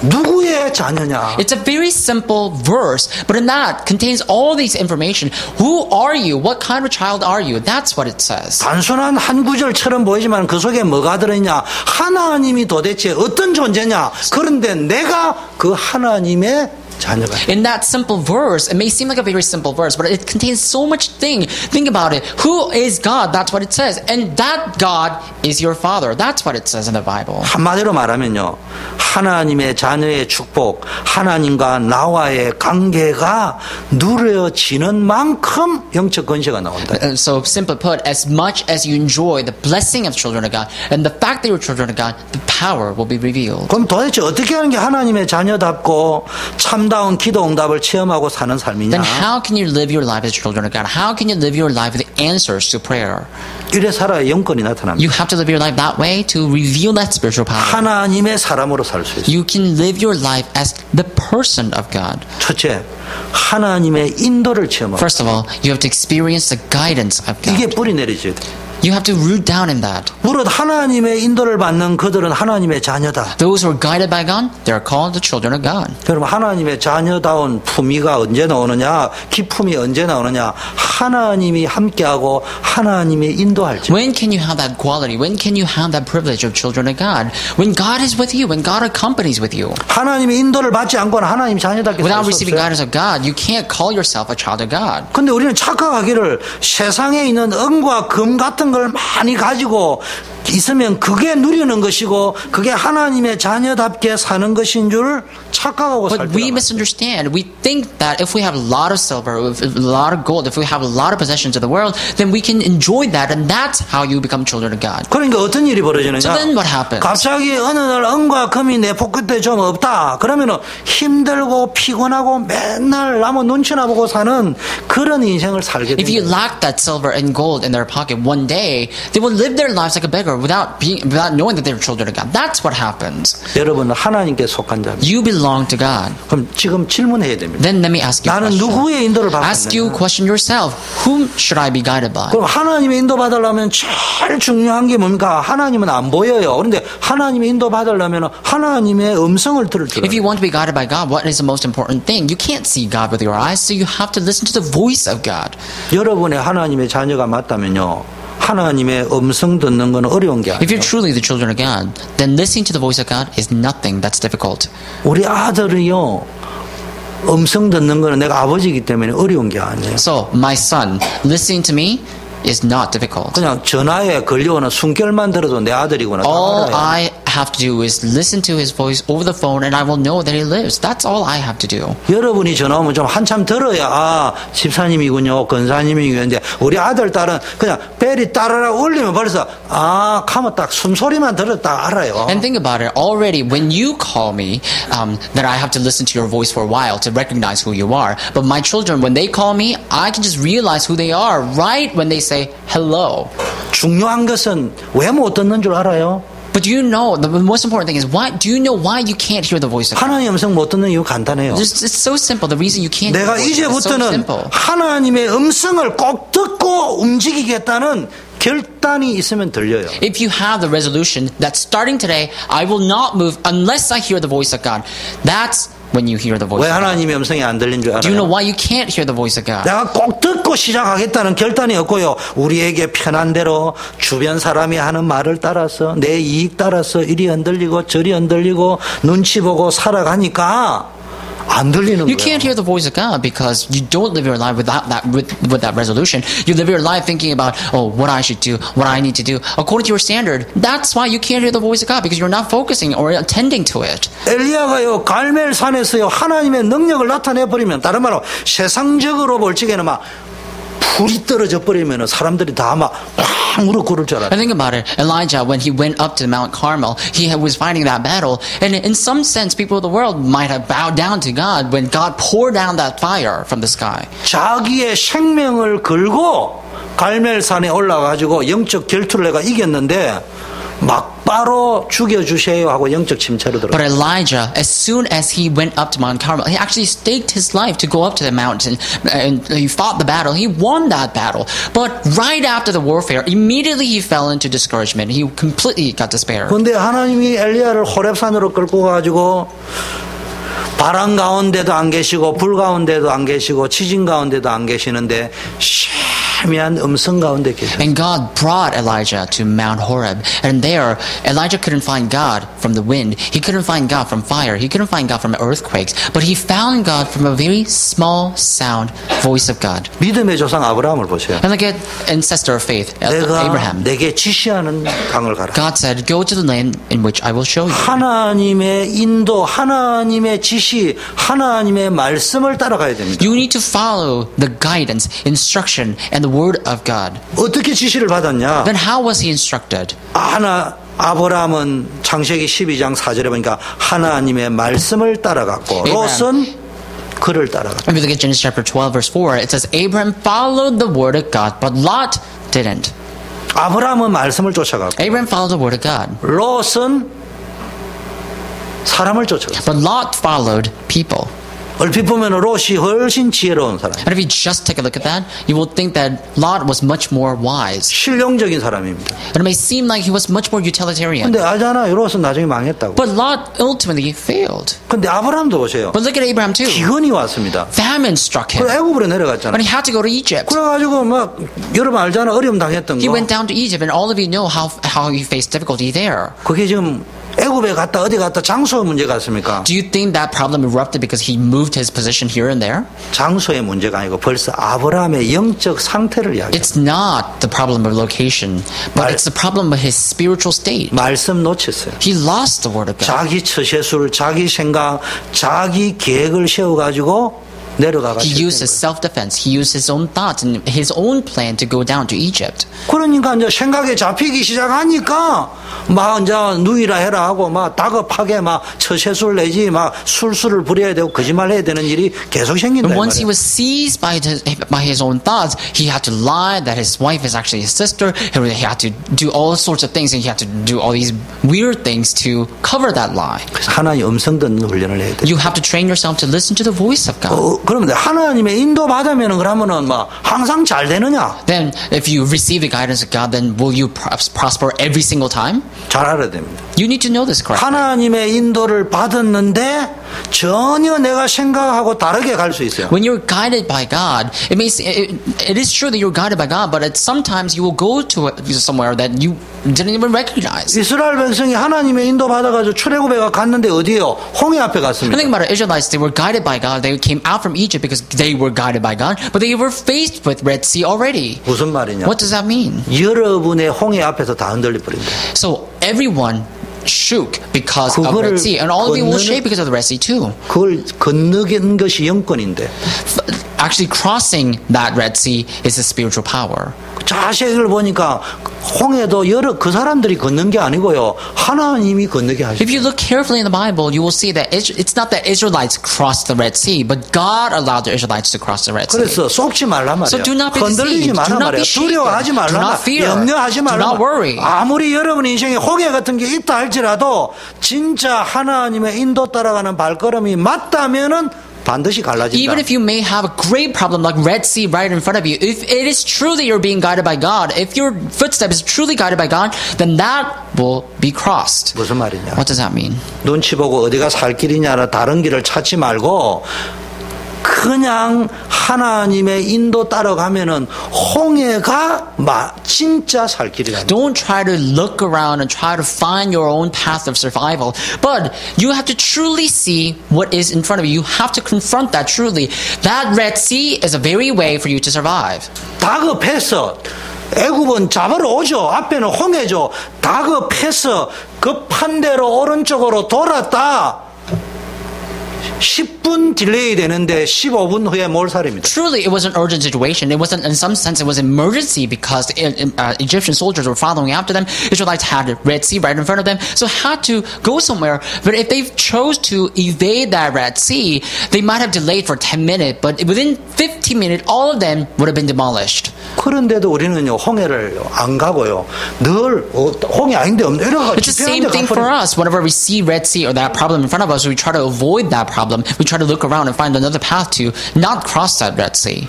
누구의 자녀냐? It's a very simple verse, but in that contains all these information. Who are you? What kind of child are you? That's what it says. 단순한 한 구절처럼 보이지만 그 속에 뭐가 들어있냐? 하나님이 도대체 어떤 존재냐? 그런데 내가 그 하나님의 자녀가. In that simple verse, it may seem like a very simple verse, but it contains so much thing. Think about it. Who is God? That's what it says. And that God is your father. That's what it says in the Bible. 한마디로 말하면요. 하나님의 자녀의 축복, 하나님과 나와의 관계가 누려지는 만큼 영적 건세가 나온다. So simply put, as much as you enjoy the blessing of children of God and the fact that you're children of God, the power will be revealed. 그럼 도대체 어떻게 하는 게 하나님의 자녀답고 참다운 기도 응답을 체험하고 사는 삶이냐? Then how can you live your life as children of God? How can you live your life with answers to prayer? 이래 살아야 영권이 나타납니다. You have to live your life that way to reveal that spiritual power. 하나님의 사람으로 살 수 있어요. You can live your life as the person of God. 첫째, 하나님의 인도를 체험하고 First of all, you have to experience the guidance of 이게 God. 뿌리 내리셔야 돼요. You have to root down in that. 무릇 하나님의 인도를 받는 그들은 하나님의 자녀다. Those who are guided by God, they are called the children of God. 여러분 하나님의 자녀다운 품위가 언제 나오느냐? 기품이 언제 나오느냐? 하나님이 함께하고 하나님이 인도할 때. When can you have that quality? When can you have that privilege of children of God? When God is with you, when God accompanies with you. 하나님의 인도를 받지 않고는 하나님 자녀답게 살 Without 수 receiving 없어요. guidance of God, you can't call yourself a child of God. 근데 우리는 착각하기를 세상에 있는 은과 금 같은 걸 많이 가지고 있으면 그게 누리는 것이고 그게 하나님의 자녀답게 사는 것인 줄 착각하고 살 But we 때가 많아요. misunderstand. We think that if we have a lot of silver, if a lot of gold, if we have a lot of possessions of the world, then we can enjoy that, and that's how you become children of God. 그러니까 어떤 일이 벌어지느냐? So then what happens? 갑자기 어느 날 은과 금이 내 포켓에 좀 없다. 그러면은 힘들고 피곤하고 맨날 남은 눈치나 보고 사는 그런 인생을 살게 If you 됩니다. lack that silver and gold in their pocket, one day they will live their lives like a beggar without knowing that they're children of God. That's what happens. 여러분은 하나님께 속한 자입니다. You belong to God. 그럼 지금 질문해야 됩니다. Then let me ask you a 나는 question. 누구의 인도를 받고 Ask you a 있느냐? question yourself. Whom should I be guided by? 그럼 하나님의 인도 받으려면 제일 중요한 게 뭡니까? 하나님은 안 보여요. 그런데 하나님의 인도 받으려면 하나님의 음성을 들을 줄 If you 알아요. want to be guided by God, what is the most important thing? You can't see God with your eyes, so you have to listen to the voice of God. 여러분의 하나님의 자녀가 맞다면요. 하나님의 음성 듣는 건 어려운 게 If 아니에요. you're truly the children of God, then listening to the voice of God is nothing that's difficult. 우리 아들이요. 음성 듣는 거는 내가 아버지이기 때문에 어려운 게 아니에요. So, my son, listening to me is not difficult. 그냥 전화에 걸려오는 숨결만 들어도 내 아들이구나. 다 All 알아요. I have to do is listen to his voice over the phone and I will know that he lives. That's all I have to do. 여러분이 전화 오면 좀 한참 들어야 아 집사님이군요 권사님이군요. 우리 아들 딸은 그냥 벨이 따라라 울리면 벌써 아 하면 딱 숨소리만 들었다 알아요. And think about it. Already, when you call me, that I have to listen to your voice for a while to recognize who you are. But my children, when they call me, I can just realize who they are right when they say hello. 중요한 것은 왜 못 듣는 줄 알아요? But do you know, the most important thing is, do you know why you can't hear the voice of God? 하나님의 음성 못 듣는 이유 간단해요. It's so simple. The reason you can't hear 내가 the voice of God is so 이제부터는 simple. 하나님의 음성을 꼭 듣고 움직이겠다는 결단이 있으면 들려요. If you have the resolution that starting today, I will not move unless I hear the voice of God, that's when you hear the voice 왜 of God. 하나님의 음성이 안 들린 줄 Do you know 알아요? why you can't hear the voice of God? 내가 꼭 듣고 시작하겠다는 결단이 없고요. 우리에게 편한 대로 주변 사람이 하는 말을 따라서 내 이익 따라서 이리 흔들리고 저리 흔들리고 눈치 보고 살아가니까 안 들리는 You 거예요. can't hear the voice of God because you don't live your life without that with that resolution. You live your life thinking about what I should do, what I need to do according to your standard. That's why you can't hear the voice of God because you're not focusing or attending to it. 엘리야가요 갈멜산에서요 하나님의 능력을 나타내 버리면 다른 말로 세상적으로 볼 적에는 막 불이 떨어져 버리면 사람들이 다 막 무릎 꿇을 줄 알아요. And think about it. Elijah, when he went up to Mount Carmel, he was fighting that battle, and in some sense, people of the world might have bowed down to God when God poured down that fire from the sky. 자기의 생명을 걸고 갈멜산에 올라가지고 영적 결투를 내가 이겼는데 막바로 죽여주세요 하고 영적 침체로 But 들어갔어요. Elijah, as soon as he went up to Mount Carmel, he actually staked his life to go up to the mountain, and he fought the battle. He won that battle. But right after the warfare, immediately he fell into discouragement. He completely got despair. 그런데 하나님이 엘리야를 호렙산으로 끌고 가지고 바람 가운데도 안 계시고 불 가운데도 안 계시고 지진 가운데도 안 계시는데 희미한 음성 가운데 계셨어요. And God brought Elijah to Mount Horeb. And there, Elijah couldn't find God from the wind. He couldn't find God from fire. He couldn't find God from earthquakes. But he found God from a very small sound voice of God. 믿음의 조상 아브라함을 보세요. And look at ancestor of faith, 내가 Abraham. 내게 지시하는 강을 가라. God said, go to the land in which I will show you. 하나님의 인도, 하나님의 지시, 하나님의 말씀을 따라가야 됩니다. You need to follow the guidance, instruction, and the word of God. 어떻게 지시를 받았냐? Then how was he instructed? 아브라함은 창세기 12장 4절에 보니까 하나님의 말씀을 따라갔고 롯은 그를 따라갔다. If you look at Genesis chapter 12 verse 4, it says Abraham followed the word of God, but Lot didn't. 아브라함은 말씀을 쫓아갔고 Abraham followed the word of God, 롯은 사람을 쫓아갔어. but Lot followed people. 얼핏 보면 롯이 훨씬 지혜로운 사람, And if you just take a look at that, you will think that Lot was much more wise. 실용적인 사람입니다. And it may seem like he was much more utilitarian. 근데 알잖아요. 롯은 나중에 망했다고. But Lot ultimately failed. 근데 아브라함도 보세요. But look at Abraham too. 기근이 왔습니다. Famine struck him. 그 애굽으로 내려갔잖아요. And he had to go to Egypt. 그래가지고 막 여러분 알잖아. 어려움 당했던 He 거. went down to Egypt, and all of you know how he faced difficulty there. 그게 지금 애굽에 갔다 어디 갔다 장소 문제가 있습니까? Do you think that problem erupted because he moved his position here and there? 장소의 문제가 아니고 벌써 아브라함의 영적 상태를 이야기해요. It's not the problem of location, but it's the problem of his spiritual state. 말씀 놓쳤어요. He lost the word of God. 자기 처세술, 자기 생각, 자기 계획을 세워가지고 내려가가지고. He used his self-defense. He used his own thoughts and his own plan to go down to Egypt. 그러니까 이제 생각에 잡히기 시작하니까 막 이제 누이라 해라 하고 막 다급하게 막 처세술 내지 막 술수를 부려야 되고 거짓말 해야 되는 일이 계속 생긴다. And once he was seized by his own thoughts, he had to lie that his wife is actually his sister. He had to do all sorts of things, and he had to do all these weird things to cover that lie. 하나님 음성 듣는 훈련을 해야 돼. You have to train yourself to listen to the voice of God. 그러면 하나님의 인도 받으면은 그러면은 막 항상 잘 되느냐? Then, if you receive the guidance of God, then will you prosper every single time? 잘 알아야 됩니다. You need to know this correctly. 하나님의 인도를 받았는데 전혀 내가 생각하고 다르게 갈 수 있어요. When you're guided by God, it is true that you're guided by God, but sometimes you will go to somewhere that you didn't even recognize. 이스라엘 백성이 하나님의 인도 받아가지고 출애굽에 갔는데 어디에요? 홍해 앞에 I 갔습니다. think about it, Israelites, they were guided by God. They came out from Egypt because they were guided by God, but they were faced with Red Sea already. 무슨 말이냐? What does that mean? 여러분의 홍해 앞에서 다 흔들려 버린다. So everyone shook because of 그거를 Red Sea, and all of you will 건너는- shake because of the Red Sea too. 그걸 건너는 것이 영권인데 Actually, crossing that Red Sea is a spiritual power. 자세히를 보니까 홍해도 여러 그 사람들이 건넌 게 아니고요. 하나님이 건너게 하셨어요. If you look carefully in the Bible, you will see that it's not that Israelites crossed the Red Sea, but God allowed the Israelites to cross the Red Sea. 그래서 속지 말란 말이에요. So do not be 흔들리지 deceived. 말란 Do not 말이에요. be shaken. 두려워하지 Do 말란 not 말이에요. fear. 염려하지 Do 말란 not worry. 말이에요. 아무리 여러분 인생에 홍해 같은 게 있다 할지라도 진짜 하나님의 인도 따라가는 발걸음이 맞다면은 반드시 갈라진다. Even if you may have a great problem like Red Sea right in front of you, if it is true that you're being guided by God, if your footstep is truly guided by God, then that will be crossed. 무슨 말이냐? What does that mean? 눈치 보고 어디가 살 길이냐라 다른 길을 찾지 말고 그냥 하나님의 인도 따라가면은 홍해가 진짜 살 길이다. Don't try to look around and try to find your own path of survival. But you have to truly see what is in front of you. You have to confront that truly. That Red Sea is a very way for you to survive. 다급해서 애굽은 잡으러 오죠. 앞에는 홍해죠. 다급해서 급한 대로 오른쪽으로 돌았다. 10분 딜레이 되는데 15분 후에 몰살입니다. Truly, it was an urgent situation. It wasn't, in some sense, it was an emergency because Egyptian soldiers were following after them. Israelites had Red Sea right in front of them, so had to go somewhere. But if they chose to evade that Red Sea, they might have delayed for 10 minutes, but within 15 minutes, all of them would have been demolished. 그런데도 우리는요 홍해를 안 가고요. 늘 홍해 아닌데 이러가 It's the same thing for us. Whenever we see Red Sea or that problem in front of us, we try to avoid that problem. We try to look around and find another path to not cross that Red Sea.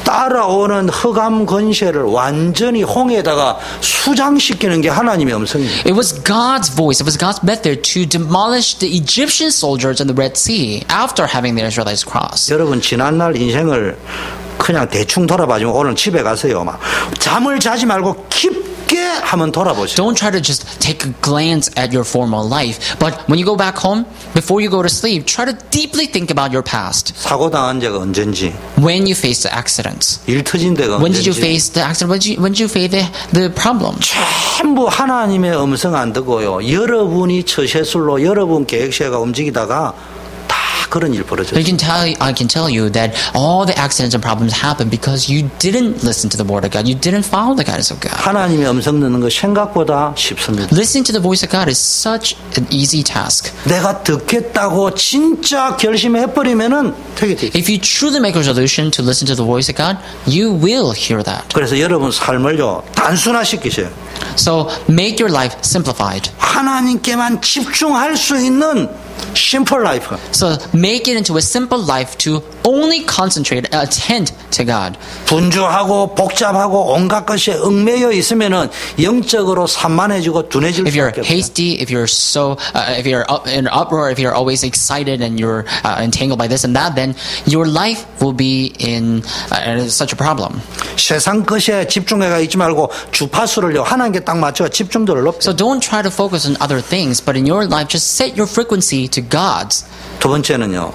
따라오는 흑암 권세를 완전히 홍해에다가 수장시키는 게 하나님의 음성입니다. It was God's voice, it was God's method to demolish the Egyptian soldiers in the Red Sea after having the Israelites cross. 여러분 지난날 인생을 그냥 대충 돌아봐주면 오늘 집에 가서요 막 잠을 자지 말고 깊게 한번 돌아보세요. Don't try to just take a glance at your former life, but when you go back home, before you go to sleep, try to deeply think about your past. 사고 당한 데가 언젠지, When you faced the accidents. 일 터진 데가 When did you 언젠지, face the accident? When did you face the problem? 전부 하나님의 음성 안 듣고요. 여러분이 처세술로 여러분 계획세가 움직이다가 다 그런 일 벌어졌어요. I can tell you that all the accidents and problems happen because you didn't listen to the word of God. You didn't follow the guidance of God. 하나님의 음성 듣는 거 생각보다 쉽습니다. Listening to the voice of God is such an easy task. 내가 듣겠다고 진짜 결심해버리면은 되게 돼. If you truly make a resolution to listen to the voice of God, you will hear that. 그래서 여러분 삶을요 단순화시키세요. So make your life simplified. 하나님께만 집중할 수 있는 simple life. So make it into a simple life to only concentrate and attend to God. 분주하고 복잡하고 온갖 것에 얽매여 있으면은 영적으로 산만해지고 둔해질 If you're 수밖에 없어요. hasty, if you're so, if you're in uproar, if you're always excited and you're entangled by this and that, then your life will be in such a problem. 세상 것에 집중해가 있지 말고 주파수를요 하나님께 딱 맞춰 집중도를 높여. So don't try to focus on other things, but in your life, just set your frequency to God's. 두 번째는요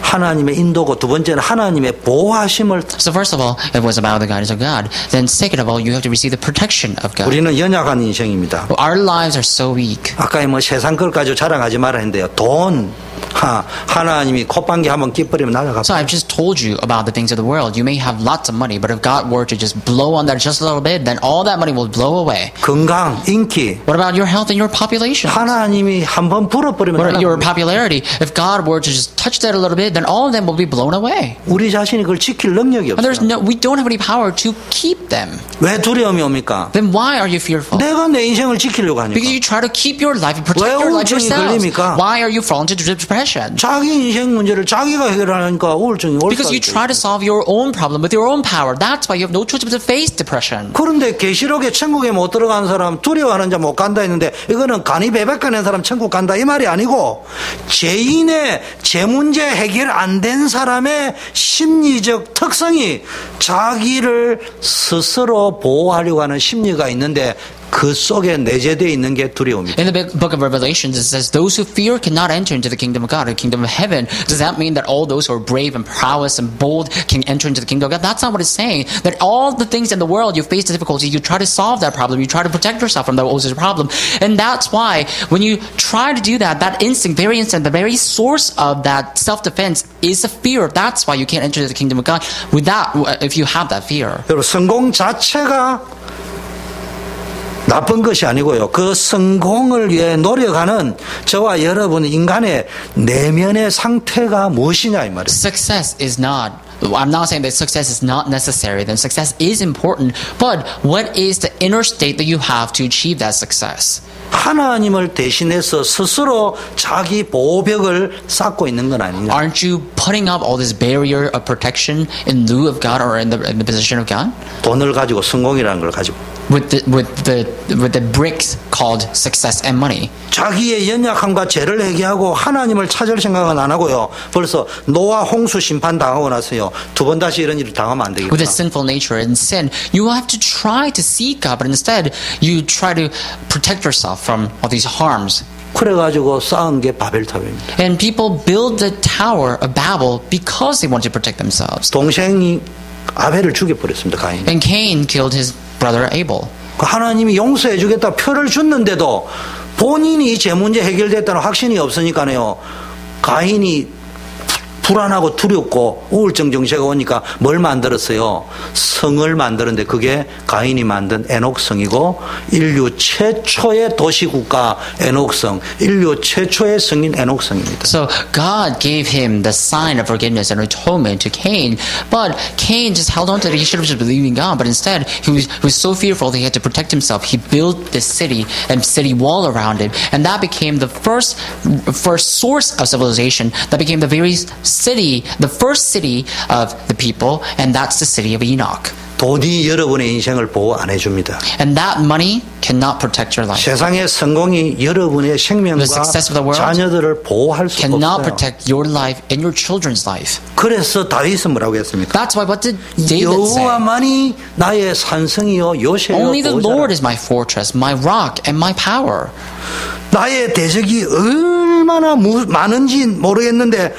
하나님의 인도고 두 번째는 하나님의 보호하심을. So first of all, it was about the guidance of God. Then second of all, you have to receive the protection of God. 우리는 연약한 인생입니다. Our lives are so weak. 아까 뭐 세상 걸 가지고 자랑하지 말아 했는데요. 돈 하나님이 콧방귀 한번 끼버리면 날아가. So I've just told you about the things of the world. You may have lots of money, but if God were to just blow on that just a little bit, then all that money will blow away. 건강, 인기. What about your health and your population? 하나님이 한번 불어버리면 What about your 날아갑니다. popularity? If God were to just touch that a little bit, then all of them will be blown away. 우리 자신이 그걸 지킬 능력이 And there's 없어요. we don't have any power to keep them. 왜 두려움이 옵니까? Then why are you fearful? 내가 내 인생을 지키려고 하니까. Because you try to keep your life and protect 왜 your life 우울증이 yourselves. 걸립니까? Why are you falling into depression? 자기 인생 문제를 자기가 해결하니까 우울증이 올 Because you 수밖에 try to solve your own problem with your own power. That's why you have no choice but to face depression. 그런데 계시록에 천국에 못 들어간 사람 두려워하는 자 못 간다 했는데 이거는 간이 배박하는 사람 천국 간다 이 말이 아니고 죄인의 제 문제 해결 안 된 사람의 심리적 특성이 자기를 스스로 보호하려고 하는 심리가 있는데 그 속에 내재되어 있는 게 두려움이다. In the book of Revelations, it says, those who fear cannot enter into the kingdom of God, the kingdom of heaven. Does that mean that all those who are brave and prowess and bold can enter into the kingdom of God? That's not what it's saying. That all the things in the world, you face the difficulty, you try to solve that problem, you try to protect yourself from that problem. And that's why when you try to do that, that instinct, the very source of that self-defense is a fear. That's why you can't enter the kingdom of God if you have that fear. 여러분, 성공 자체가 나쁜 것이 아니고요. 그 성공을 위해 노력하는 저와 여러분 인간의 내면의 상태가 무엇이냐 이 말이에요. Success is not, I'm not saying that success is not necessary, then success is important, but what is the inner state that you have to achieve that success? 하나님을 대신해서 스스로 자기 보호벽을 쌓고 있는 건 아니냐. Aren't you putting up all this barrier of protection in lieu of God or in the position of God? 돈을 가지고 성공이라는 걸 가지고. With the bricks called success and money. 자기의 연약함과 죄를 회개하고 하나님을 찾을 생각은 안 하고요. 벌써 노아 홍수 심판 당하고 나서요. 두 번 다시 이런 일을 당하면 안 되겠구나. With a sinful nature and sin, you have to try to seek God, but instead you try to protect yourself from all these harms. 그래가지고 쌓은 게 바벨탑입니다. And people build the Tower of Babel because they want to protect themselves. 동생이 아벨을 죽여버렸습니다. 가인. And Cain killed his brother Abel. 하나님이 용서해 주겠다 표를 줬는데도 본인이 제 문제 해결됐다는 확신이 없으니까요. 가인이 불안하고 두렵고 우울증 증세가 오니까 뭘 만들었어요? 성을 만드는데 그게 가인이 만든 에녹성이고 인류 최초의 도시국가 에녹성, 인류 최초의 성인 에녹성입니다. So God gave him the sign of forgiveness and atonement to Cain, but Cain just held on to it. He should have just believed in God, but instead he was so fearful that he had to protect himself. He built this city and city wall around it, and that became the first source of civilization. That became the very city, the first city of the people, and that's the city of Enoch. 돈이 여러분의 인생을 보호 안 해줍니다. And that money cannot protect your life. 세상의 성공이 여러분의 생명과 The success of the world 자녀들을 보호할 수가 cannot 없어요. protect your life and your children's life. 그래서 다윗은 뭐라고 했습니까? That's why what did David say? 여호와만이 나의 산성이요 요새요 Only the 보호자라. Lord is my fortress, my rock, and my power. 나의 대적이 얼마나 많은지 모르겠는데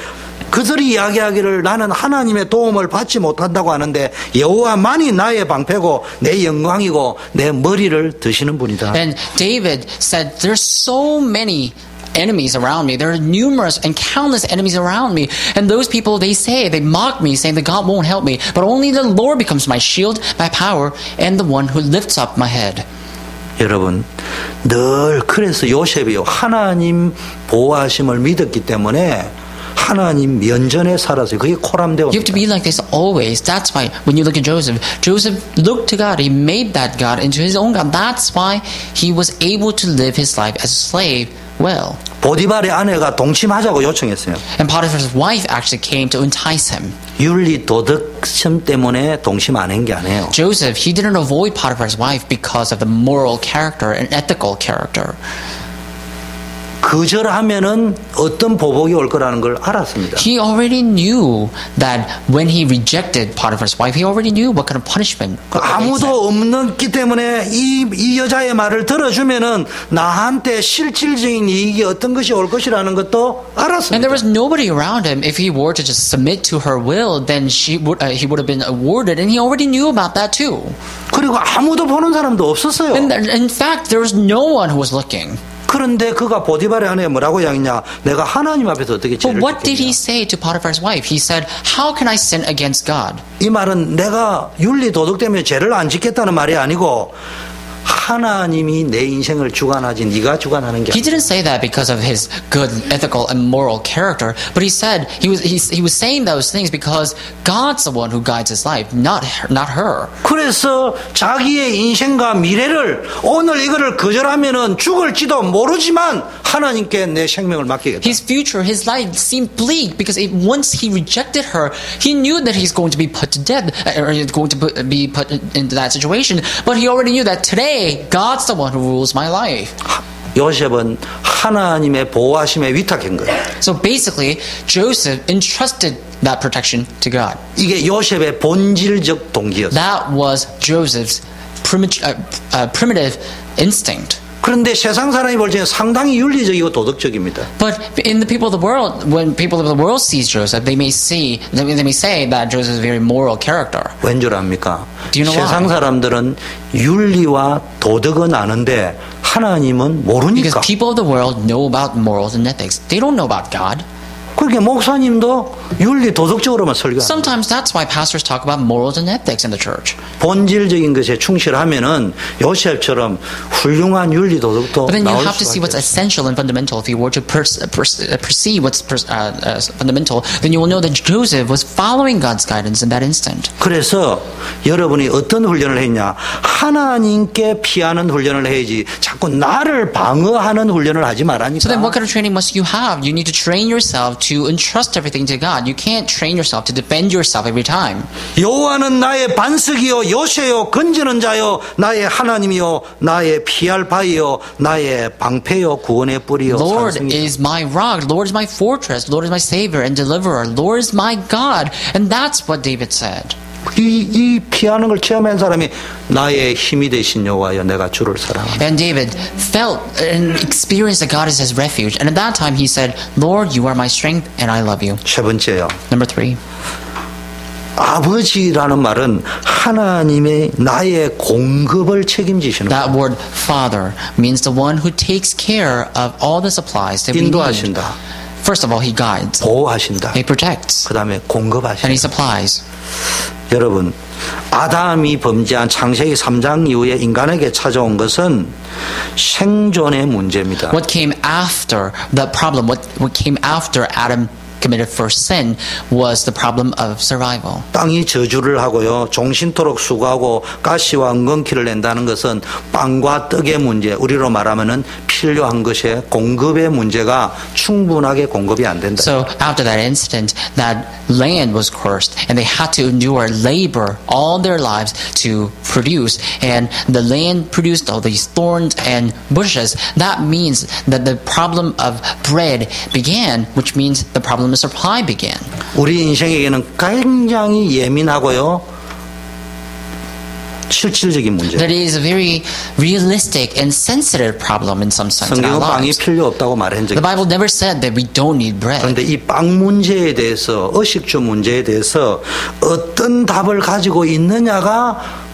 그들이 이야기하기를 나는 하나님의 도움을 받지 못한다고 하는데 여호와만이 나의 방패고 내 영광이고 내 머리를 드시는 분이다. And David said, there's so many enemies around me. There are numerous and countless enemies around me. And those people, they mock me, saying that God won't help me. But only the Lord becomes my shield, my power, and the one who lifts up my head. 여러분 늘 그래서 요셉이요 하나님 보호하심을 믿었기 때문에 하나님 면전에 살았어요. 그게 코람데오입니다. You have to be like this always. That's why when you look at Joseph looked to God. He made that God into his own God. That's why he was able to live his life as a slave well. 보디발의 아내가 동침하자고 요청했어요. And Potiphar's wife actually came to entice him. 윤리 도덕심 때문에 동침 안 한 게 아니에요. Joseph, he didn't avoid Potiphar's wife because of the moral character and ethical character. 거절하면은 어떤 보복이 올 거라는 걸 알았습니다. He already knew that when he rejected Potiphar's wife, he already knew what kind of punishment. 아무도 없기 때문에 이 여자의 말을 들어주면은 나한테 실질적인 이익이 어떤 것이 올 것이라는 것도 알았습니다. And there was nobody around him. If he were to just submit to her will, then he would have been awarded, and he already knew about that too. 그리고 아무도 보는 사람도 없었어요. And in fact, there was no one who was looking. 그런데 그가 보디발의 아내에 뭐라고 이야기했냐? 내가 하나님 앞에서 어떻게 죄를 But what did he 짓겠냐? say to Potiphar's wife? He said, "How can I sin against God?" 이 말은 내가 윤리 도덕 때문에 죄를 안 짓겠다는 말이 아니고 하나님이 내 인생을 주관하지 네가 주관하는 게 He didn't say that because of his good ethical and moral character, but he said he was saying those things because God's the one who guides his life, not her. 그래서 자기의 인생과 미래를 오늘 이거를 거절하면은 죽을지도 모르지만 하나님께 내 생명을 맡기겠다. His future, his life seemed bleak because once he rejected her, he knew that he's going to be put to death or he's going to be put into that situation. But he already knew that today God's the one who rules my life. 요셉은 하나님의 보호하심에 위탁한 거예요. So basically, Joseph entrusted that protection to God. 이게 요셉의 본질적 동기였어요. That was Joseph's primitive instinct. 그런데 세상 사람이 볼 때는 상당히 윤리적이고 도덕적입니다. But in the people of the world, when people of the world sees Joseph, they may say that Joseph is a very moral character. 왠 줄 압니까? Do you know 세상 why? 사람들은 윤리와 도덕은 아는데 하나님은 모르니까. Because people of the world know about morals and ethics. They don't know about God. 그렇게 목사님도 윤리 도덕적으로만 설교합니다. Sometimes that's why pastors talk about morals and ethics in the church. 본질적인 것에 충실하면은 요셉처럼 훌륭한 윤리 도덕도 But then you 나올 have to see what's 수밖에 없어요. essential and fundamental. If you were to perceive what's fundamental, then you will know that Joseph was following God's guidance in that instant. 그래서 여러분이 어떤 훈련을 했냐? 하나님께 피하는 훈련을 해야지 자꾸 나를 방어하는 훈련을 하지 말라니까. So then what kind of training must you have? You need to train yourself to entrust everything to God. You can't train yourself to defend yourself every time. 여호와는 나의 반석이요 요새요 건지는 자요 나의 하나님이요 나의 피할 바이요 나의 방패요 구원의 뿌리요 Lord 산성이요. is my rock. Lord is my fortress. Lord is my savior and deliverer. Lord is my God. And that's what David said. 이 피하는 걸 체험한 사람이 나의 힘이 되신 여호와여 내가 주를 사랑합니다. And David felt and experienced that God is his refuge. And at that time he said, Lord, you are my strength and I love you. 세 번째요. Number 3. 아버지라는 말은 하나님의 나의 공급을 책임지시는 That word father means the one who takes care of all the supplies that we need. 인도하신다. First of all, he guides. 보호하신다. He protects. 그 다음에 And 공급하신다. he supplies. 여러분 아담이 범죄한 창세기 3장 이후에 인간에게 찾아온 것은 생존의 문제입니다. What came after the problem, what came after Adam committed first sin was the problem of survival. 땅이 저주를 하고요 종신토록 수고하고 가시와 은근키를 낸다는 것은 빵과 떡의 문제, 우리로 말하면은 필요한 것의 공급의 문제가 충분하게 공급이 안 된다. So after that incident, that land was cursed and they had to endure labor all their lives to produce, and the land produced all these thorns and bushes. That means that the problem of bread began, which means the problem of supply began. 우리 인생에게는 굉장히 예민하고요 실질적인 문제. That is a very realistic and sensitive problem in some sense in our 성경은 빵이 lives. 필요 없다고 말한 적이 The Bible never said that we don't need bread. 그런데 이 빵 문제에 대해서 의식주 문제에 대해서 어떤 답을 가지고 있느냐가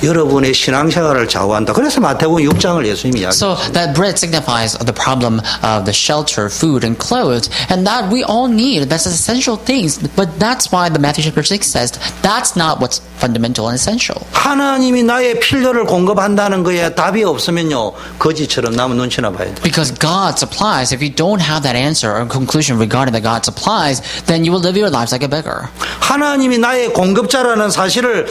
여러분의 신앙생활을 좌우한다. 그래서 마태복음 6장을 예수님이 이야기했어요. So that bread signifies the problem of the shelter, food, and clothes, and that we all need. That's essential things. But that's why the Matthew chapter 6 says that's not what's fundamental and essential. 하나님이 나의 필요를 공급한다는 거에 답이 없으면요 거지처럼 남은 눈치나 봐야 돼. Because God supplies. If you don't have that answer or conclusion regarding that God supplies, then you will live your lives like a beggar. 하나님이 나의 공급자라는 사실을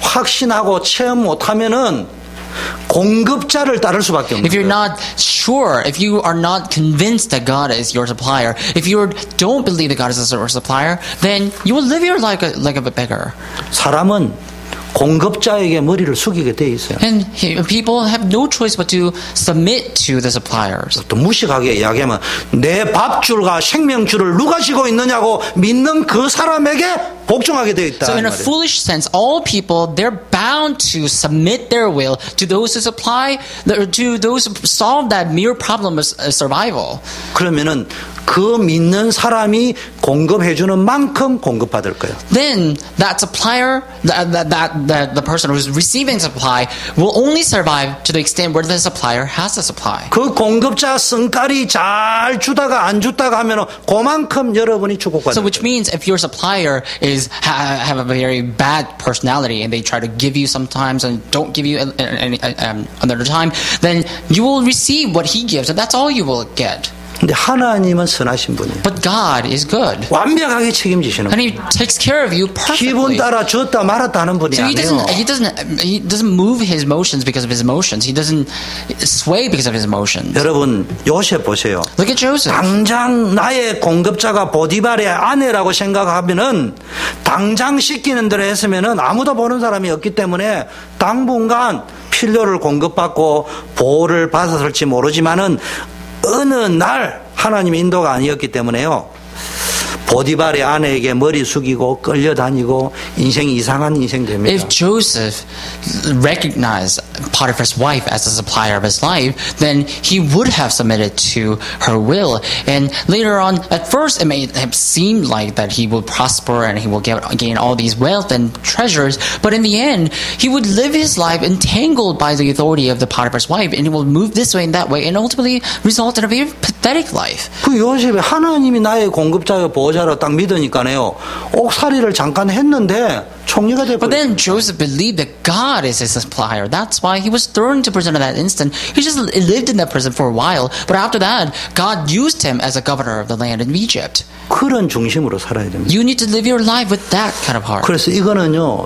확신하고 체험 못하면은 공급자를 따를 수밖에 없는 If you're 거예요. not sure, if you are not convinced that God is your supplier, if you don't believe that God is your supplier, then you will live your life like a beggar. 사람은 공급자에게 머리를 숙이게 돼 있어요. And people have no choice but to submit to the suppliers. 또 무식하게 이야기하면 내 밥줄과 생명줄을 누가 쥐고 있느냐고 믿는 그 사람에게 복종하게 되어 있다. So in 이 a 말이에요. foolish sense, all people, they're bound to submit their will to those who supply, to those who solve that mere problem of survival. 그러면은 그 믿는 사람이 공급해주는 만큼 공급받을 거예요. Then that supplier, the person who's receiving supply will only survive to the extent where the supplier has the supply. 그 공급자 성깔이 잘 주다가 안 주다가 하면은 그만큼 여러분이 So 축복받을 which 거예요. means if your supplier is have a very bad personality and they try to give you sometimes and don't give you another time, then you will receive what he gives, and that's all you will get. 근데 하나님은 선하신 분이에요. But God is good, 완벽하게 책임지시는 and 분이에요. He takes care of you 기분 perfectly. 따라 줬다 말았다 하는 분이 So 아니에요. he doesn't move his emotions because of his emotions. He doesn't sway because of his emotions. 여러분 요셉 보세요. Look at Joseph. 당장 나의 공급자가 보디발의 아내라고 생각하면은 당장 시키는 대로 했으면은 아무도 보는 사람이 없기 때문에 당분간 필요를 공급받고 보호를 받았을지 모르지만은 어느 날 하나님의 인도가 아니었기 때문에요. 보디발의 아내에게 머리 숙이고 끌려다니고 인생이 이상한 인생 됩니다. If Joseph recognized Potiphar's wife as the supplier of his life, then he would have submitted to her will. And later on, at first, it may have seemed like that he will prosper and he will gain all these wealth and treasures. But in the end, he would live his life entangled by the authority of the Potiphar's wife, and he will move this way and that way, and ultimately result in a very pathetic life. 그 요셉이 하나님이 나의 공급자요 보호자로 딱 믿으니까요. 옥살이를 잠깐 했는데 총리가 But 돼버렸어요. then Joseph believed that God is his supplier. That's why he was thrown into prison at that instant. He just lived in that prison for a while. But after that, God used him as a governor of the land in Egypt. 그런 중심으로 살아야 됩니다. You need to live your life with that kind of heart. 그래서 이거는요.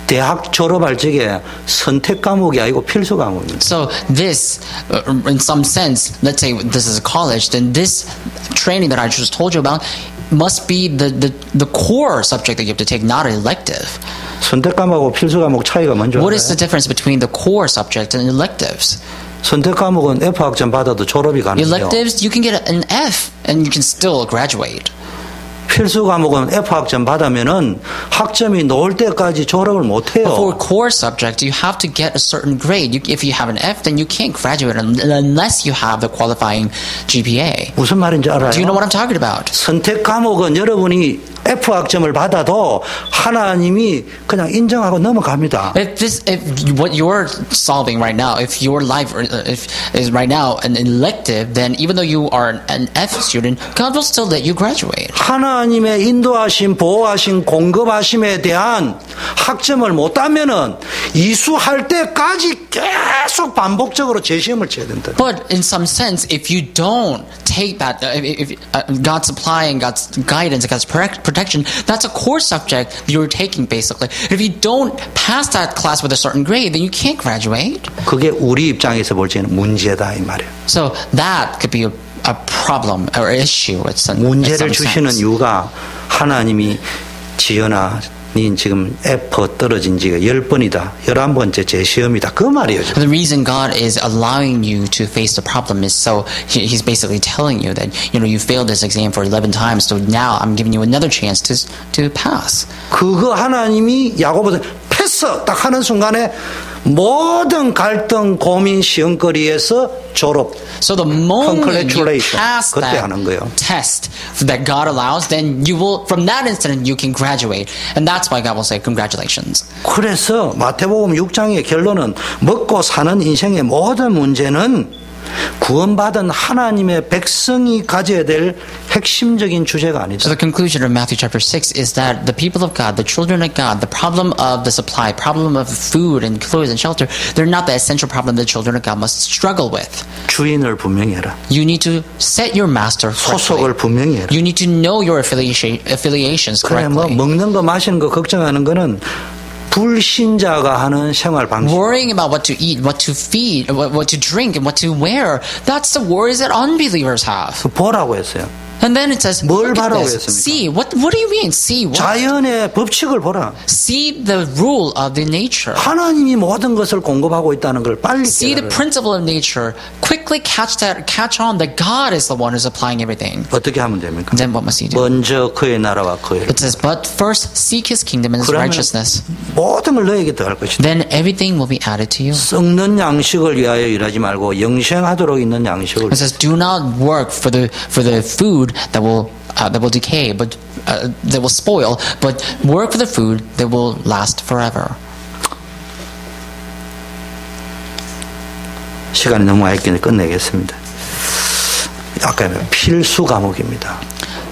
대학 졸업할 적에 선택 과목이 아니고 필수 과목입니다. So this, in some sense, let's say this is a college, then this training that I just told you about must be the core subject that you have to take, not an elective. 선택 과목하고 필수 과목 차이가 뭔지 What is the 알아요? difference between the core subject and electives? 선택 과목은 F 학점 받아도 졸업이 가능해요. Electives, you can get an F and you can still graduate. 필수 과목은 F 학점 받으면은 학점이 나올 때까지 졸업을 못 But for 해요. core subjects, you have to get a certain grade. If you have an F, then you can't graduate unless you have the qualifying GPA. 무슨 말인지 알아요? Do you know what I'm talking about? 선택 과목은 여러분이 F 학점을 받아도 하나님이 그냥 인정하고 넘어갑니다. If what you're solving right now, if your life is right now an elective, then even though you are an F student, God will still let you graduate. 하나님의 인도하심, 보호하심, 공급하심에 대한 학점을 못 따면은 이수할 때까지 계속 반복적으로 재시험을 쳐야 된다. But in some sense, if you don't take that, if God's supply and God's guidance and God's protection, that's a core subject you're taking basically. If you don't pass that class with a certain grade, then you can't graduate. 그게 우리 입장에서 볼 때는 문제다 이 말이에요. So that could be a problem or issue with some, 문제를 in some 주시는 sense. 이유가 하나님이 지연아 니 지금 F 떨어진 지가 10번이다. 11번째 재시험이다. 그 말이에요. 지금. The reason God is allowing you to face the problem is so He's basically telling you that you failed this exam for 11 times, so now I'm giving you another chance to pass. 그거 하나님이 야고보서 패스 딱 하는 순간에 모든 갈등, 고민, 시험거리에서 졸업. So the moment you Congratulations. pass 그때 that 하는 거예요. test that God allows, then you will, from that instant, you can graduate. And that's why God will say, congratulations. 그래서 마태복음 6장의 결론은 먹고 사는 인생의 모든 문제는 구원받은 하나님의 백성이 가져야 될 핵심적인 주제가 아니다. So the conclusion of Matthew chapter 6 is that the people of God, the children of God, the problem of the supply, problem of food and clothes and shelter, they're not the essential problem the children of God must struggle with. 주인을 분명히 해라. You need to set your master 소속을 correctly. 분명히 해라. You need to know your affiliations 그래 뭐 correctly. 먹는 거 마시는 거 걱정하는 거는 불신자가 하는 생활 방식. Worrying about what to eat, what to feed, what to drink, and what to wear, that's the worries that unbelievers have. 보라고 했어요. And then it says, 뭘 look at 보라고 this. 했습니까? See, what do you mean? See what? 자연의 법칙을 보라. See the rule of the nature. 하나님이 모든 것을 공급하고 있다는 걸 빨리 See the 깨달아라. principle of nature. Quickly catch on that God is the one who's applying everything. 어떻게 하면 됩니까? Then what must he do? 먼저 그의 나라와 그의 It says, but first seek his kingdom and his 그러면 righteousness. 모든 걸 너에게 더할 것이다. Then everything will be added to you. 썩는 양식을 위하여 일하지 말고 영생하도록 있는 양식을 It says, do not work for the food that will decay, but that will spoil, but work for the food that will last forever. 시간이 너무 많이 있기 끝내겠습니다. 아까 필수 과목입니다.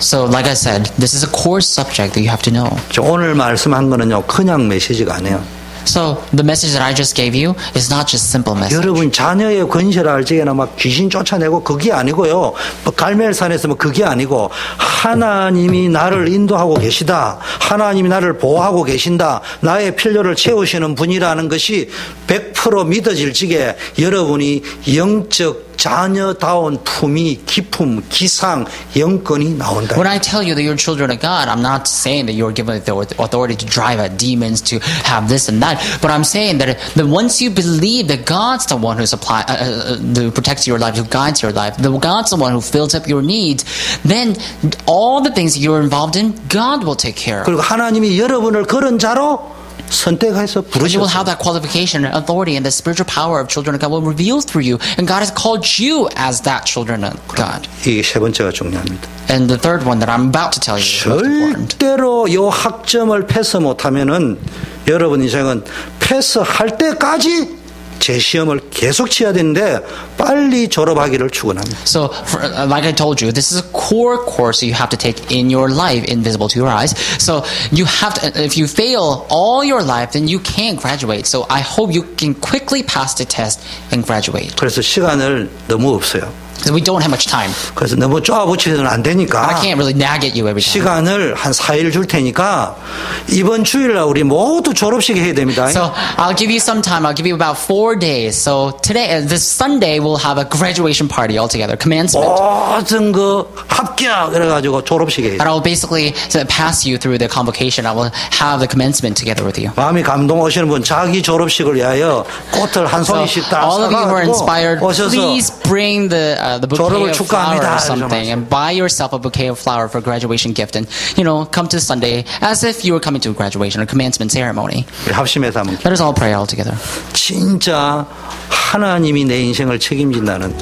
So, like I said, this is a core subject that you have to know. 저 오늘 말씀한 거는요 그냥 메시지가 아니에요. So, the message that I just gave you is not just simple message. 여러분 자녀의 건설할 적에나 막 귀신 쫓아내고 그게 아니고요. 뭐 갈멜산에서 뭐 그게 아니고 하나님이 나를 인도하고 계시다. 하나님이 나를 보호하고 계신다. 나의 필요를 채우시는 분이라는 것이 100% 믿어질 적에 여러분이 영적 자녀다운 품위, 기품, 기상, 영권이 나온다. When I tell you that you're children of God, I'm not saying that you're given the authority to drive out demons, to have this and that, but I'm saying that once you believe that God's the one who who protects your life, who guides your life, that God's the one who fills up your needs, then all the things you're involved in, God will take care of. 그리고 하나님이 여러분을 그런 자로 선택해서 But you will have 부르셨어요. that qualification and authority, and the spiritual power of children of God will reveal through you, and God has called you as that children of God. 이게 세 번째가 중요합니다. And the third one that I'm about to tell you is most important. 절대로 요 학점을 패스 못하면은 여러분 인생은 패스할 때까지 재시험을 계속 치야 되는데 빨리 졸업하기를 축원합니다. So, like I told you, this is a core course you have to take in your life, invisible to your eyes. So, you have to, if you fail all your life, then you can't graduate. So, I hope you can quickly pass the test and graduate. 그래서 시간을 너무 없어요. So we don't have much time. 그래서 너무 쪼아붙이면 안 되니까 I can't really nag at you every time. 시간을 한 4일 줄 테니까 이번 주일날 우리 모두 졸업식 해야 됩니다. So I'll give you some time. I'll give you about 4 days. So today, this Sunday, we'll have a graduation party all together, commencement. 모든 거 합격 그래가지고 졸업식 해야 And 돼요. I will basically pass you through the convocation. I will have the commencement together with you. 마음이 감동 오시는 분 자기 졸업식을 위하여 꽃을 한 So 송이씩 딱 all of you who are inspired, 사가지고 오셔서 please bring the bouquet 졸업을 of 축하합니다. flower or something, and buy yourself a bouquet of flower for graduation gift, and come to Sunday as if you were coming to a graduation or commencement ceremony. 우리 합심해서 한번 Let us all pray all together. 진짜 하나님이 내 인생을 책임진다는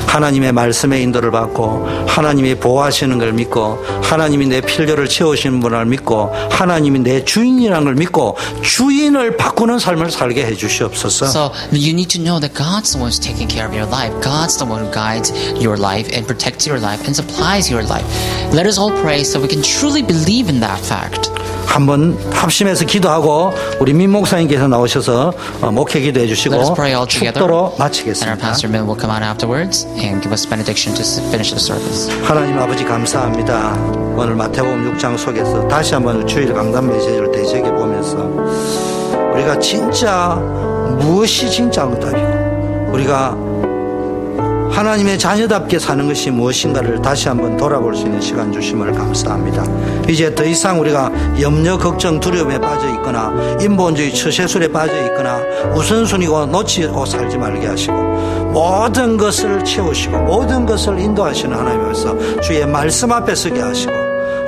하나님의 말씀의 인도를 받고 하나님이 보호하시는 걸 믿고 하나님이 내 필요를 채우시는 분을 믿고 하나님이 내 주인이라는 걸 믿고 주인을 바꾸는 삶을 살게 해 주시옵소서. So you need to know that God's the one who's taking care of your life. God's the one who guides your life and protects your life and supplies your life. Let us all pray so we can truly believe in that fact. 한번 합심해서 기도하고 우리 민 목사님께서 나오셔서 목회 기도해 주시고 Let us pray all together. 축도로 And our 마치겠습니다. pastor Min will come out afterwards and give us benediction to finish the service. 하나님 아버지 감사합니다. 오늘 마태복음 6장 속에서 다시 한번 주일 강단 메시지를 되새겨 보면서 우리가 진짜 무엇이 진짜 응답이고 우리가 하나님의 자녀답게 사는 것이 무엇인가를 다시 한번 돌아볼 수 있는 시간 주심을 감사합니다. 이제 더 이상 우리가 염려, 걱정, 두려움에 빠져 있거나 인본주의 처세술에 빠져 있거나 우선순위고 놓치고 살지 말게 하시고 모든 것을 채우시고 모든 것을 인도하시는 하나님께서 주의 말씀 앞에 서게 하시고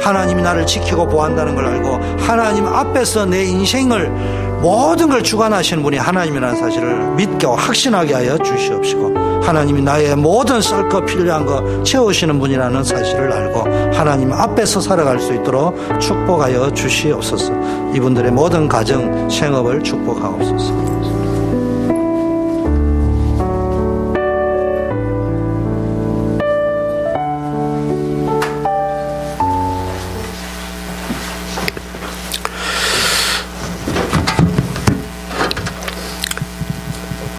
하나님이 나를 지키고 보호한다는 걸 알고 하나님 앞에서 내 인생을 모든 걸 주관하시는 분이 하나님이라는 사실을 믿고 확신하게 하여 주시옵시고 하나님이 나의 모든 쌀 것 필요한 거 채우시는 분이라는 사실을 알고 하나님 앞에서 살아갈 수 있도록 축복하여 주시옵소서. 이분들의 모든 가정 생업을 축복하옵소서.